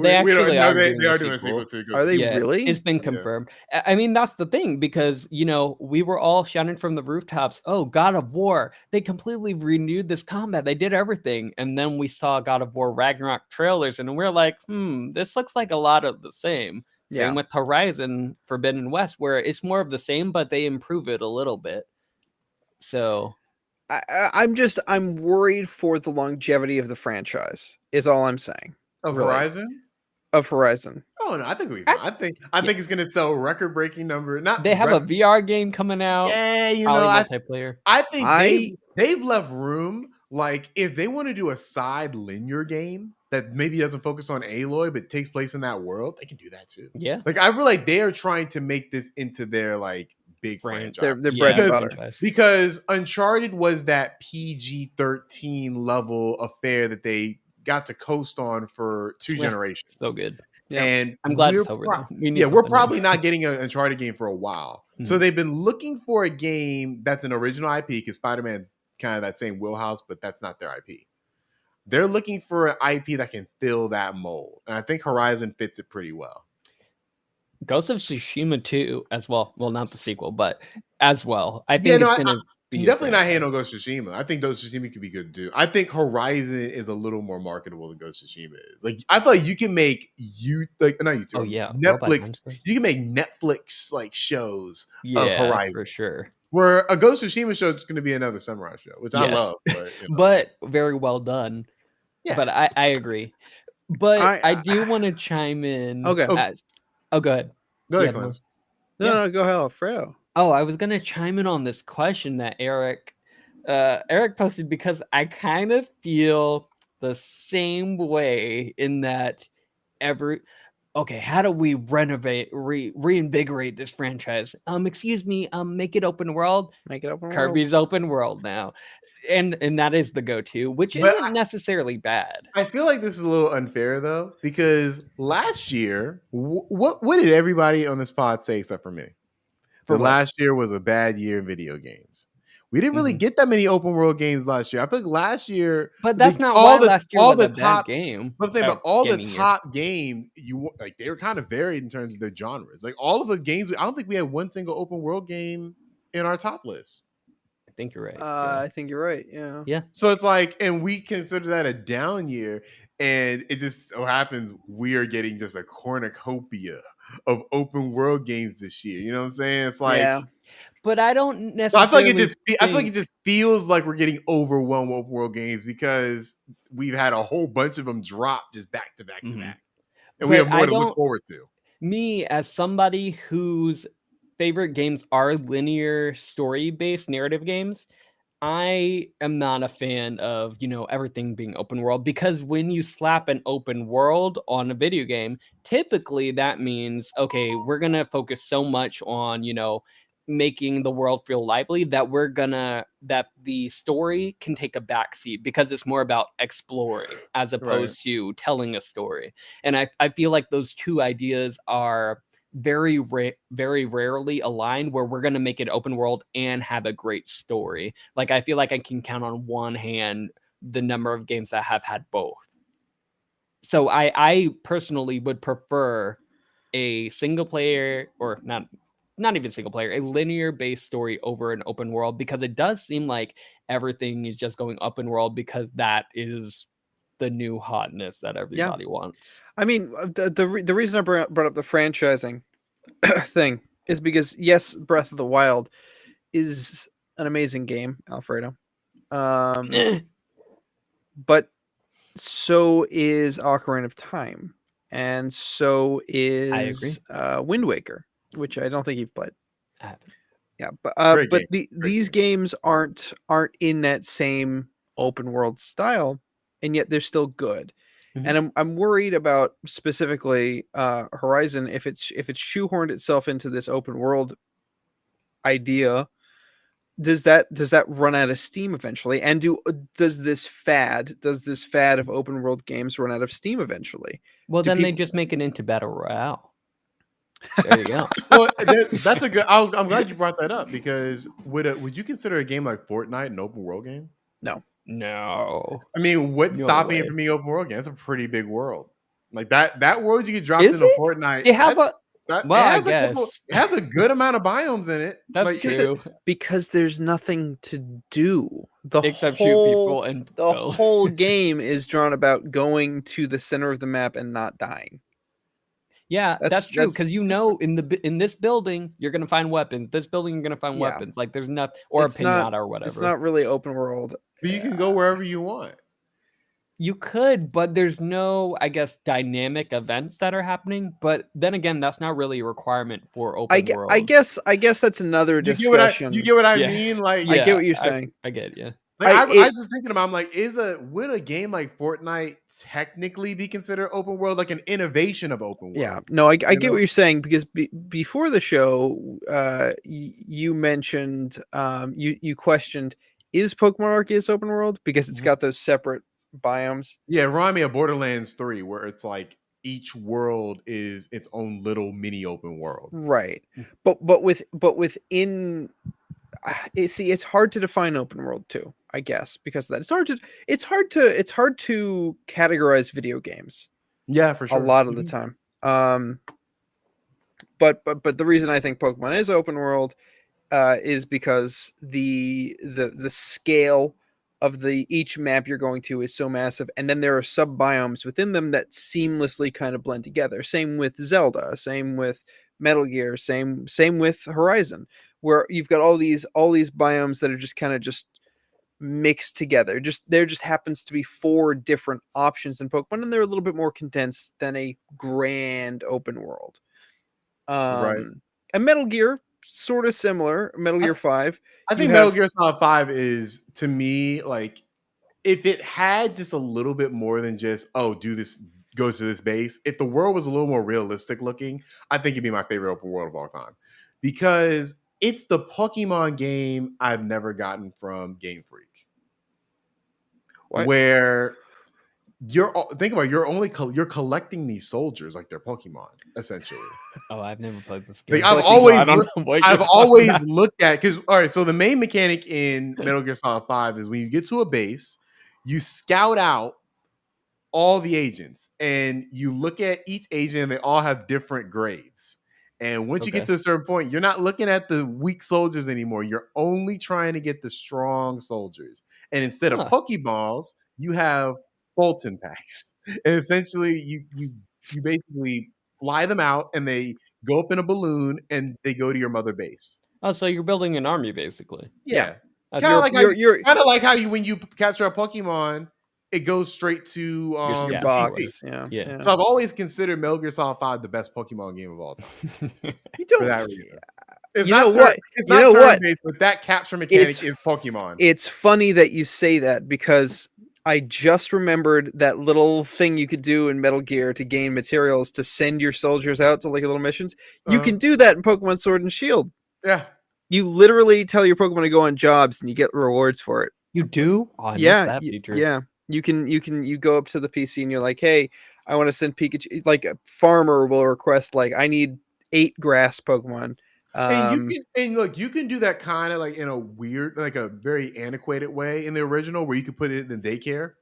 they We don't actually no, are doing they a are doing a sequel sequel. to Are Ghost of they Yeah, Tsushima. really? it's been Yeah. confirmed. I mean, that's the thing because, we were all shouting from the rooftops, "Oh, God of War, they completely renewed this combat. They did everything." And then we saw God of War Ragnarok trailers and we're like, this looks like a lot of the same." Same Yeah. with Horizon Forbidden West, where it's more of the same, but they improve it a little bit. So, I'm worried for the longevity of the franchise. Is all I'm saying. Of Really, Horizon? of Horizon. Oh no, I think we'll be I, fine. I yeah, think it's gonna sell record breaking number. Not they have a VR game coming out, yeah, probably multiplayer. I think I they've left room. Like if they want to do a side linear game that maybe doesn't focus on Aloy but takes place in that world, they can do that too. Yeah, Like I feel like they are trying to make this into their like big franchise their bread yeah, and because butter. franchise. Uncharted was that PG-13 level affair that they got to coast on for two Yeah, so generations. good. Yeah. And I'm glad it's over though. We need we're something new. probably not getting an Uncharted game for a while. So Mhm. they've been looking for a game that's an original IP because Spider-Man's kind of that same wheelhouse, but that's not their IP. they're looking for an IP that can fill that mold, and I think Horizon fits it pretty well. Ghost of Tsushima 2 as well. Well, not the sequel, but as well. I think it's going to be definitely not hating on Ghost of Tsushima. I think Ghost of Tsushima could be good too. I think Horizon is a little more marketable than Ghost of Tsushima is. Like, I feel like you can make not YouTube. Oh yeah, Netflix. You can make Netflix like shows of Horizon for sure. Where a Ghost of Tsushima show is just going to be another samurai show, which I love, but, but very well done. Yeah, but I agree. But I do want to chime in. Okay. Go ahead. Go ahead, Clem. No, go ahead, Alfredo. Oh, I was gonna chime in on this question that Eric posted, because I kind of feel the same way in that okay, how do we reinvigorate this franchise? Excuse me, make it open world. Make it open world. Kirby's open world now. And that is the go-to, which isn't necessarily bad. I feel like this is a little unfair though, because last year, what did everybody on this pod say except for me? Last year was a bad year in video games. We didn't really get that many open world games last year. I think last year, but that's not why last year was a bad game. I'm saying, but all the top games, they were kind of varied in terms of their genres. Like all of the games, I don't think we had one single open world game in our top list. I think you're right. I think you're right. Yeah. Yeah. So it's like, and we consider that a down year, and it just so happens we are getting just a cornucopia of open world games this year. You know what I'm saying? It's like, yeah. But I don't necessarily. I feel like it just feels like we're getting overwhelmed with open world games because we've had a whole bunch of them drop just back to back to back, and we have more to look forward to. Me, as somebody whose favorite games are linear story-based narrative games, I am not a fan of, everything being open world, because when you slap an open world on a video game, typically that means, okay, we're going to focus so much on, making the world feel lively that that the story can take a backseat, because it's more about exploring as opposed to telling a story. And I feel like those two ideas are very rarely aligned, where we're going to make it open world and have a great story. Like, I feel like I can count on one hand the number of games that have had both. So I personally would prefer a single player, or not even single player, a linear based story over an open world, because it does seem like everything is just going open world because that is the new hotness that everybody wants. I mean, the reason I brought up the franchising thing is because, yes, Breath of the Wild is an amazing game, Alfredo. But so is Ocarina of Time, and so is Wind Waker, which I don't think you've played. I haven't. Yeah, but these games aren't in that same open world style, and yet they're still good. And I'm worried about specifically Horizon, if it's shoehorned itself into this open world idea. Does that run out of steam eventually? And does this fad of open world games run out of steam eventually? Well, then they just make it into Battle Royale. There you go. Well, that's a good. I'm glad you brought that up, because would you consider a game like Fortnite an open world game? No. I mean, what's stopping it from being open world game? That's a pretty big world. Like that world you get dropped into Fortnite. It has it has a good amount of biomes in it. That's true. Because there's nothing to do. Except shoot people, and the whole game is drawn about going to the center of the map and not dying. Yeah, that's true, because in this building you're gonna find weapons. This building you're gonna find weapons. Like, there's nothing, or a pinata or whatever. It's not really open world. But you can go wherever you want. You could, but there's no, I guess, dynamic events that are happening. But then again, that's not really a requirement for open world. I guess that's another discussion. You get what I mean? Like, I get what you're saying. I get it. Yeah. Like, I was just thinking about, I'm like, would a game like Fortnite technically be considered open world, like an innovation of open world? Yeah, no, I get what you're saying, because before the show, you mentioned, you questioned, is Pokemon Arceus open world because it's got those separate biomes? Yeah, remind me of Borderlands 3, where it's like each world is its own little mini open world. Right, but within. see, it's hard to define open world too, I guess, because of that. It's hard to categorize video games Yeah, for a sure. lot of the time. But the reason I think Pokemon is open world is because the scale of the each map you're going to is so massive, and then there are sub biomes within them that seamlessly kind of blend together. Same with Zelda, same with Metal Gear, same with Horizon, where you've got all these biomes that are just kind of just mixed together. Just there just happens to be 4 different options in Pokemon, and they're a little bit more condensed than a grand open world. Right. And Metal Gear, sort of similar. Metal I, Gear 5, I you think Metal have Gear Solid 5 is, to me, like, if it had just a little bit more than just, oh, do this, go to this base, if the world was a little more realistic looking, I think it'd be my favorite open world of all time. Because it's the Pokemon game I've never gotten from Game Freak. what? Where think about it, you're collecting these soldiers like they're Pokemon, essentially. Oh, I've never played this Like game, so I don't know what you're I've talking always about. looked at, because all right, so the main mechanic in Metal Gear Solid 5 is when you get to a base, you scout out all the agents and you look at each agent and they all have different grades. And once you get Okay. to a certain point, you're not looking at the weak soldiers anymore. You're only trying to get the strong soldiers. And instead of Huh. Pokeballs, you have Fulton packs. And essentially you basically fly them out and they go up in a balloon and they go to your mother base. Oh, so you're building an army basically. Yeah. Yeah. That's Kind of You're like how you're you're kind of like how you when you capture a Pokemon, it goes straight to your your the stats or PC. whatever. box. Yeah. Yeah. Yeah. So I've always considered Metal Gear Solid 5 the best Pokemon game of all time You for don't that reason. It's you know not turn what? it's You not know what? turn-based, but that capture mechanic It's is Pokemon. it's funny that you say that, because I just remembered that little thing you could do in Metal Gear to gain materials to send your soldiers out to like little missions. You Uh, can do that in Pokemon Sword and Shield. yeah. You literally tell your Pokemon to go on jobs and you get rewards for it. You do? Oh, I missed Yeah, that feature. yeah. You go up to the PC and you're like, "Hey, I want to send Pikachu." Like a farmer will request, like, "I need 8 grass Pokemon." And Um, look, you can do that kind of like in a weird, like a very antiquated way in the original where you could put it in the daycare.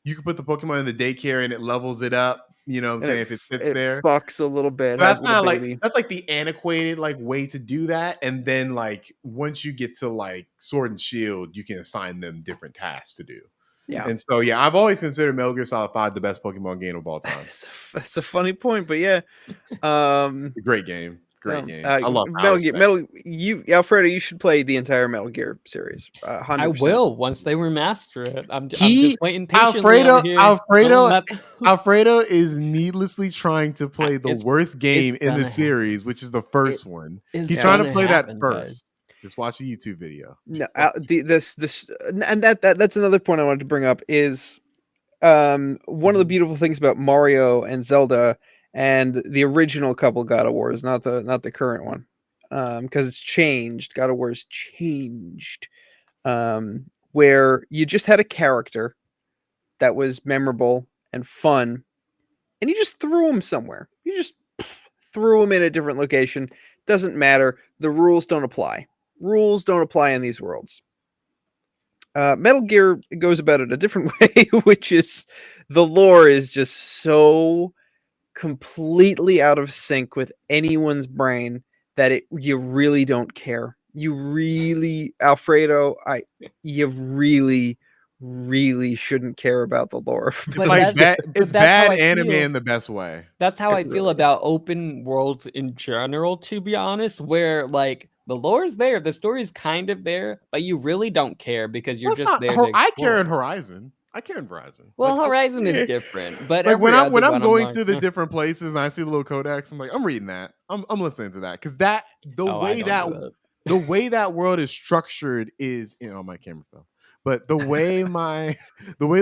You can put the Pokemon in the daycare and it levels it up, you know what I'm and saying, if it fits it there. fucks a little bit, So has a little baby. that's like the antiquated like way to do that. And then like once you get to like Sword and Shield, you can assign them different tasks to do. Yeah. And so yeah, I've always considered Metal Gear Solid 5 the best Pokemon game of all time. That's a funny point, but yeah. Um, It's a great game. Great no, game. I love Metal Gear, Alistair. Alfredo, you should play the entire Metal Gear series. 100%. I will once they remaster it. I'm just He waiting patiently over here. Alfredo is needlessly trying to play the worst game in the gonna series, which is the first one. is He's trying to gonna play happen, that guys. first. Just watch a YouTube video. No, this and that's another point I wanted to bring up is one of the beautiful things about Mario and Zelda and the original couple God of Wars, not the current one, because it's changed. God of War's changed, where you just had a character that was memorable and fun, and you just threw him somewhere. You just threw him in a different location. Doesn't matter. The rules don't apply. Rules don't apply in these worlds. Metal Gear goes about it a different way, which is the lore is just so completely out of sync with anyone's brain that you really don't care. You really, Alfredo, you really, really shouldn't care about the lore. It's But like that's it's that's how bad I anime feel. in the best way. That's how It I feel really is. about open worlds in general, to be honest, where like the lore is there, the story is kind of there, but you really don't care because you're Well, it's just not. there to I care explore. in Horizon. I care in Horizon. Well, Like Horizon is okay. different, but Like every other when I'm one, I'm going like, to the different places and I see the little codex, I'm like, I'm reading that. I'm listening to that because that oh, I don't do that. the way that world is structured is, you know, my camera fell. But the way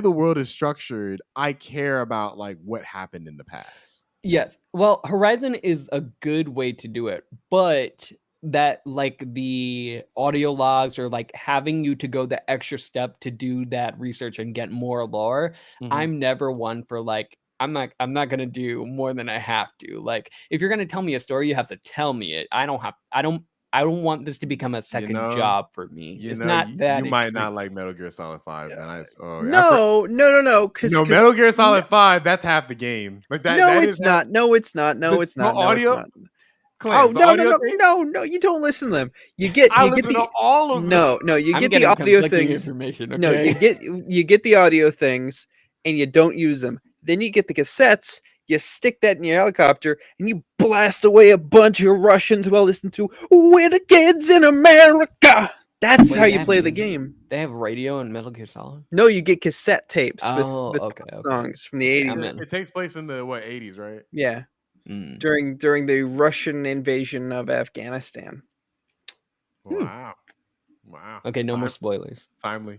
the world is structured, I care about like what happened in the past. Yes. Well, Horizon is a good way to do it, but that like the audio logs or like having you to go the extra step to do that research and get more lore, Mhm. I'm never one for like I'm not going to do more than I have to. Like if you're going to tell me a story, you have to tell me it. I don't I don't want this to become a second job for me. It's not that you might extreme. not like Metal Gear Solid 5. Then No. Because Metal Gear Solid 5. That's half the game. Like that. no, That it's is half not. No, it's not. No, the it's not. No, it's audio. not. Clams, Oh the no, no, audio no, thing. no, no! You don't listen to them. You I get listen the to all of them. no. You I'm get the getting audio conflicting things. information. No, Okay. you get the audio things, and you don't use them. Then you get the cassettes. You stick that in your helicopter, and you blast away a bunch of Russians while listening to "We're the Kids in America." That's Wait, how they you have play the music? game. They have radio in Metal Gear Solid. No, you get cassette tapes Oh, with okay. songs from the Okay, 80s. I'm in. It takes place in the 80s, right? Yeah, Mm. during the Russian invasion of Afghanistan. Wow. Wow. Okay, no more spoilers. Timely.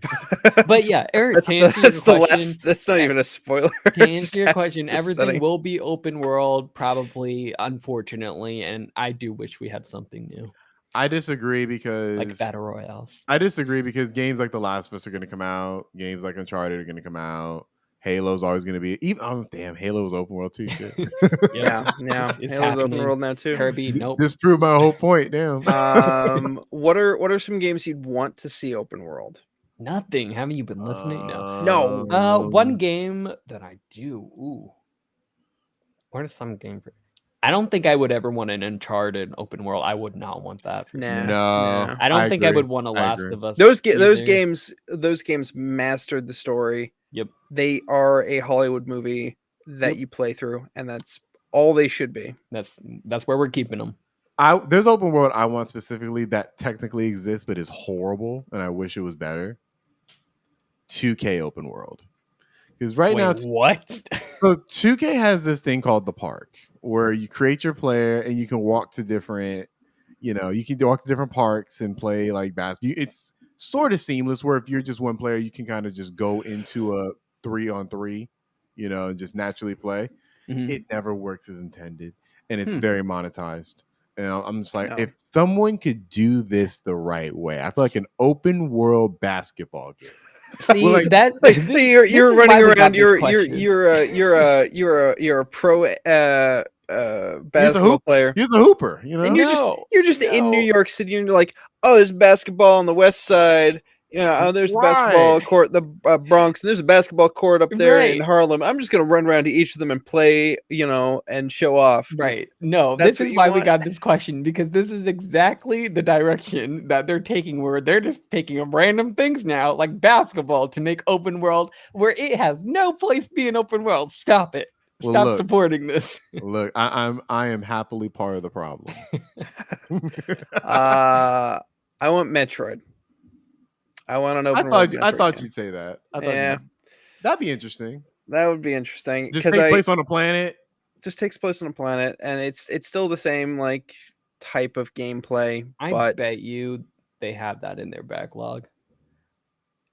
But yeah, Eric, to answer your That's the question, last. That's not even a spoiler. to It's just answer your that's question, the everything setting. will be open world, probably, unfortunately, and I do wish we had something new, I disagree like because battle royales. games like The Last of Us are going to come out. Games like Uncharted are going to come out. Halo's always going to be even. Oh damn, Halo was open world too. Shit. Yeah, yeah. It's Halo's open happening. world now too. Kirby, nope. This proved my whole point. Damn. What are some games you'd want to see open world? Nothing. Haven't you been listening? No. No. One game that I do. Ooh. What is some game for? I don't think I would ever want an Uncharted open world. I would not want that. For Nah, me. No, I don't think I agree. would want a I Last agree. of Us. those either. games mastered the story. Yep. They are a Hollywood movie that Yep. you play through, and that's all they should be. That's where we're keeping them. There's open world I want specifically that technically exists but is horrible, and I wish it was better. 2K open world. Because right now, what? so 2K has this thing called the park where you create your player and you can walk to different, you can walk to different parks and play like basketball. It's sort of seamless where if you're just one player, you can kind of just go into a 3-on-3, and just naturally play. Mhm. It never works as intended, and it's very monetized. I'm just like, No. if someone could do this the right way, I feel like an open world basketball game. See like- that Like, this you're is running why we got around. this You're question. a pro basketball player. He's a hooper, And No, you're just in New no. York City, and you're like, oh, there's basketball on the west side. Oh, there's a basketball Right. court, the Bronx, and there's a basketball court up there in Right. Harlem. I'm just gonna run around to each of them and play, and show off. Right. No, That's this what is you why we want? got this question, because this is exactly the direction that they're taking, where they're just taking random things now, like basketball, to make open world where it has no place being open world. Stop it. Well, Stop look. supporting this. Look, I am happily part of the problem. I want Metroid. I want an open world. I Metroid thought game. you'd say that. Yeah, That'd be interesting. that would be interesting Just because takes place on a planet. just takes place on a planet, and it's still the same like type of gameplay. I but bet you they have that in their backlog.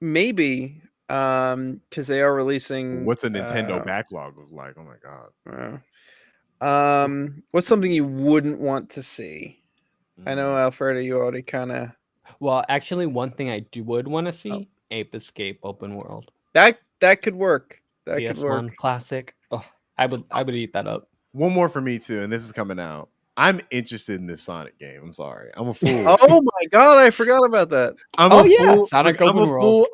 maybe because they are releasing. What's a Nintendo backlog look like? Oh my god. What's something you wouldn't want to see? I know, Alfredo, you already kind of Well, actually, one thing I would want to see: Ape Escape open world. that could work. That could PS1 work. classic. Oh, I would eat that up. One more for me too, and this is coming out. I'm interested in this Sonic game. I'm sorry. I'm a fool. Oh my god, I forgot about that. Fool. Sonic I'm open a world. fool.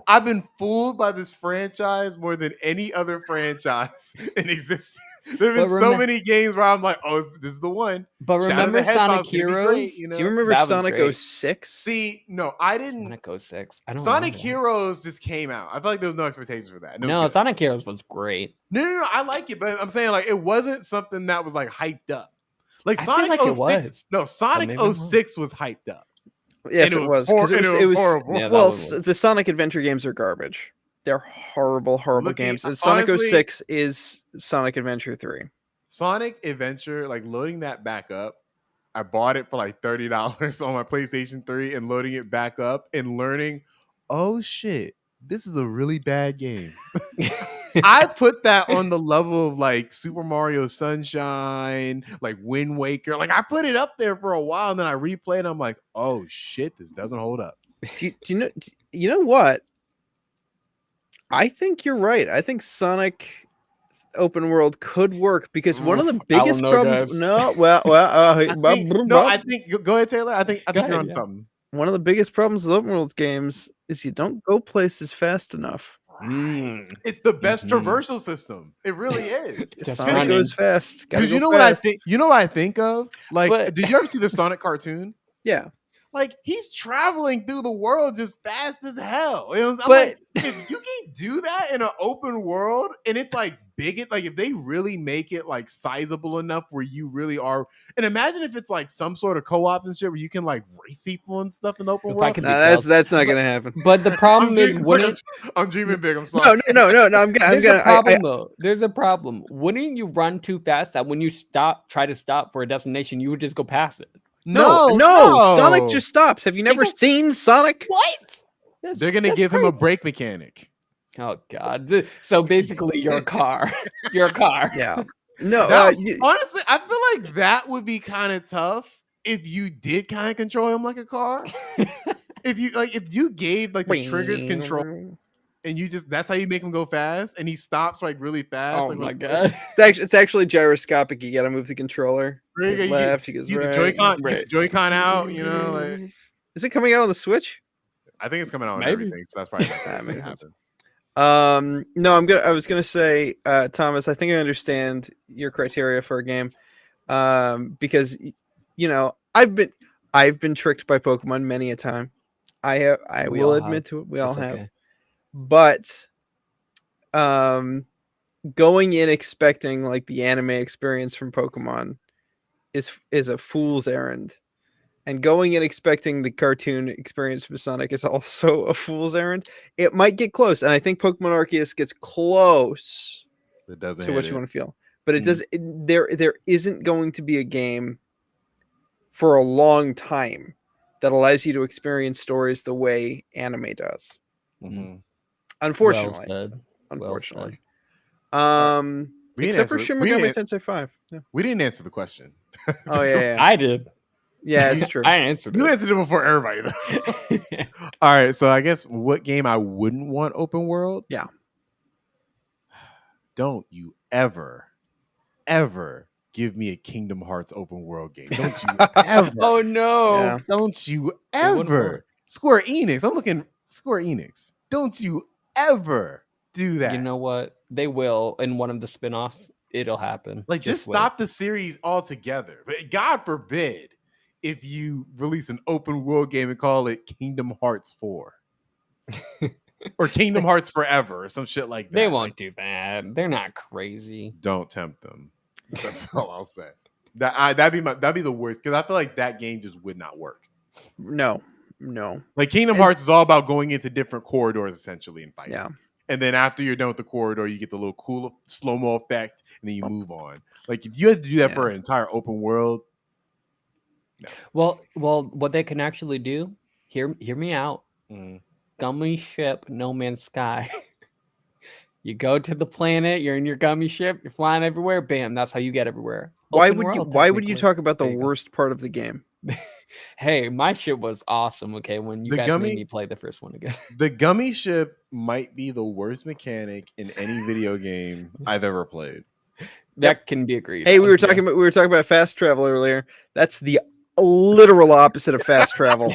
I've been fooled by this franchise more than any other franchise in existence. There have been so many games where I'm like, oh, this is the one. But Shadow remember the Hedgehog's Sonic gonna be Heroes? great, Do you remember That was Sonic great. 06? See, no, I didn't. Sonic 06. I don't Sonic remember that. Heroes just came out. I feel like there was no expectations for that. And it was No, good. Sonic Heroes was great. No, I like it, but I'm saying like it wasn't something that was like hyped up. Like I feel Sonic like it 06. was. No, Sonic maybe it was. 06 was hyped up. Yes, And it was because and it was horrible. Yeah, that well, one was. the Sonic Adventure games are garbage. They're horrible Looking- games. And Sonic honestly- 06 is Sonic Adventure 3. Sonic Adventure, like loading that back up, I bought it for like $30 on my PlayStation 3 and loading it back up and learning, oh shit, this is a really bad game. I put that on the level of like Super Mario Sunshine, like Wind Waker. Like I put it up there for a while and then I replayed and I'm like, oh shit, this doesn't hold up. Do you know what? I think you're right. I think Sonic open world could work because one of the I don't biggest know, problems. guys. No, I think go ahead, Taylor. I think Go you're ahead, on yeah. something. one of the biggest problems with open world games is you don't go places fast enough. It's the best Mhm. traversal system. It really is. Just Sonic running. goes fast. Gotta Because go you know what I fast. think? You know what I think of? Like, But- did you ever see the Sonic cartoon? Yeah. Like, he's traveling through the world just fast as hell. I'm But- like, if you can do that in an open world, and it's like big, like if they really make it like sizable enough where you really are, and imagine if it's like some sort of co-op and shit where you can like race people and stuff in the open If I world. could No, be that's not gonna happen. But the problem is, wouldn't I'm dreaming big. I'm sorry. No. I'm there's gonna. a problem though? There's a problem. Wouldn't you run too fast that when you try to stop for a destination, you would just go past it? No. Sonic just stops. Have you never don't- seen Sonic? What? They're gonna give him a brake mechanic. Oh God! So basically, you're a car. You're a car. Yeah. No. Honestly, I feel like that would be kind of tough if you did kind of control him like a car. if you gave like the triggers control and you just that's how you make him go fast and he stops like really fast. Oh like, my God! It's actually gyroscopic. You gotta move the controller. He goes You left. He goes get right. the Joy-Con, right. get the Joy-Con out. You know, like Is it coming out on the Switch? I think it's coming out on Maybe. everything. So that's probably not That gonna makes sense. happen. No, I was gonna say, Thomas, I think I understand your criteria for a game. Because you know, I've been tricked by Pokemon many a time. I We will all admit have. to it. We all It's have. okay. But going in expecting like the anime experience from Pokemon is a fool's errand. And going in expecting the cartoon experience from Sonic is also a fool's errand. It might get close, and I think Pokemon Arceus gets close It doesn't to what hit you it. want to feel. But it does. There isn't going to be a game for a long time that allows you to experience stories the way anime does. Mhm. Unfortunately, Well said. unfortunately. We didn't Except for answer- Shin we Megami didn't- Tensei 5. Yeah. We didn't answer the question. Oh yeah. I did. Yeah, it's true. I answered You it. answered it before everybody. Though. All right, so I guess what game I wouldn't want open world? Yeah. Don't you ever give me a Kingdom Hearts open world game. Don't you ever. Oh no! Yeah. Don't you wouldn't ever. work. Square Enix. I'm looking Square Enix. Don't you ever do that. You know what? They will in one of the spin-offs. It'll happen. Like just wait. stop the series altogether. But God forbid if you release an open world game and call it Kingdom Hearts 4. Or Kingdom Hearts Forever or some shit like that. They won't Like, do that. They're not crazy. don't tempt them. That's all I'll say. That'd be the worst because I feel like that game just would not work. No. Like Kingdom Hearts is all about going into different corridors essentially and fighting. Yeah. And then after you're done with the corridor, you get the little cool slow-mo effect, and then you move on. Like if you had to do that for an entire open world, Well, what they can actually do, hear me out. Gummy ship, No Man's Sky. You go to the planet, you're in your gummy ship, you're flying everywhere, bam, that's how you get everywhere. Why Open would you world, why would you technically. talk about the There you go. worst part of the game? Hey, my ship was awesome, okay, when you The guys gummy- made me play the first one again. the gummy ship might be the worst mechanic in any video game I've ever played. That can be agreed. Hey, we on, were yeah. talking about fast travel earlier. That's the literal opposite of fast travel.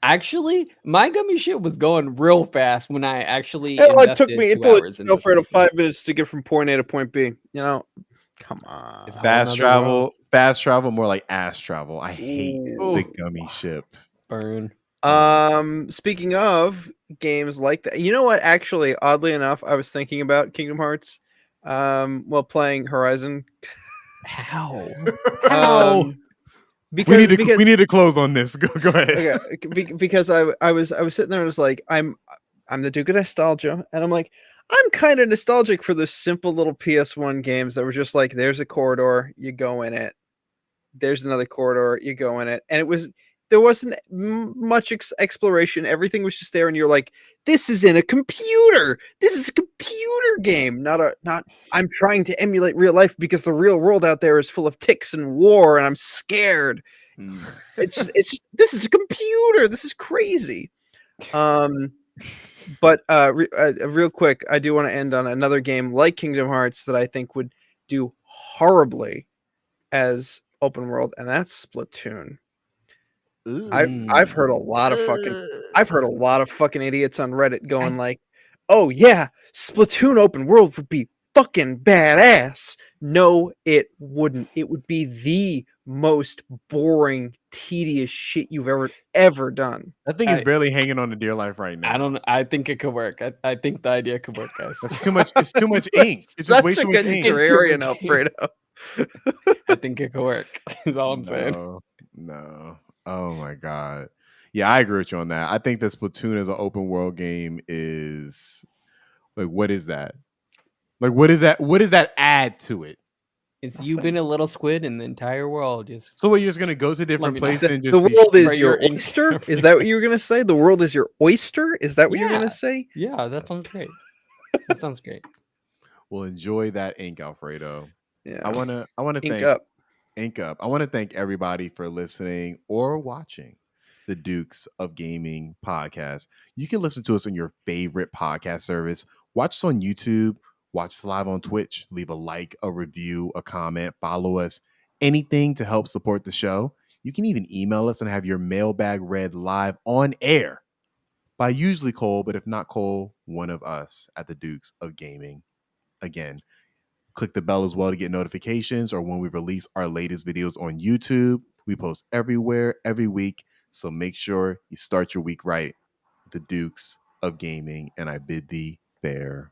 Actually, my gummy ship was going real fast when I actually Hell, it took invested me 2 until hours in it the for system. 5 minutes to get from point A to point B. You know, come on. It's Fast another travel, more like ass travel. I hate Ooh. the gummy ship. Burn. Speaking of games like that, you know what? Actually, oddly enough, I was thinking about Kingdom Hearts while playing Horizon. How? Because we need to close on this. Go ahead. okay, because I was sitting there and I was like, I'm the Duke of Nostalgia, and I'm like, I'm kind of nostalgic for those simple little PS1 games that were just like, there's a corridor, you go in it. There's another corridor, you go in it, and there wasn't much exploration. Everything was just there, and you're like, this is in a computer. This is a computer game, not. I'm trying to emulate real life because the real world out there is full of ticks and war, and I'm scared. It's just this is a computer. This is crazy. But real quick, I do want to end on another game like Kingdom Hearts that I think would do horribly as open world, and that's Splatoon. I've Ooh. I've heard a Mm. lot of fucking I've heard a lot of fucking idiots on Reddit going like, "Oh yeah, Splatoon open world would be fucking badass." No, it wouldn't. It would be the most boring, tedious shit you've ever done. That thing is I barely hanging on to dear life right I now. don't know. I think it could work. I think the idea could work, guys. That's too much. It's too much ink. It's just way Such a too much ink. It's too contrarian, much ink. Alfredo. I think it could work. Is all I'm saying. No. Oh my god. Yeah, I agree with you on that. I think that Splatoon as an open world game is like, what is that? Like, what is that? What does that add to it? It's you been a little squid in the entire world. Just So, what you're just gonna go to different me know. places and The just be world is Right, your your ink. oyster? Is that what you were gonna say? The world is your oyster? Is that what you're Yeah. gonna say? Yeah, that sounds great. That sounds great. Well, enjoy that ink, Alfredo. Yeah. I wanna Ink thank up. Ink Up. I want to thank everybody for listening or watching the Dukes of Gaming podcast. You can listen to us on your favorite podcast service. Watch us on YouTube. Watch us live on Twitch. Leave a like, a review, a comment. Follow us. Anything to help support the show. You can even email us and have your mailbag read live on air by usually Cole, but if not Cole, one of us at the Dukes of Gaming. Again, click the bell as well to get notifications or when we release our latest videos on YouTube. We post everywhere, every week. So make sure you start your week right with the Dukes of Gaming. And I bid thee fair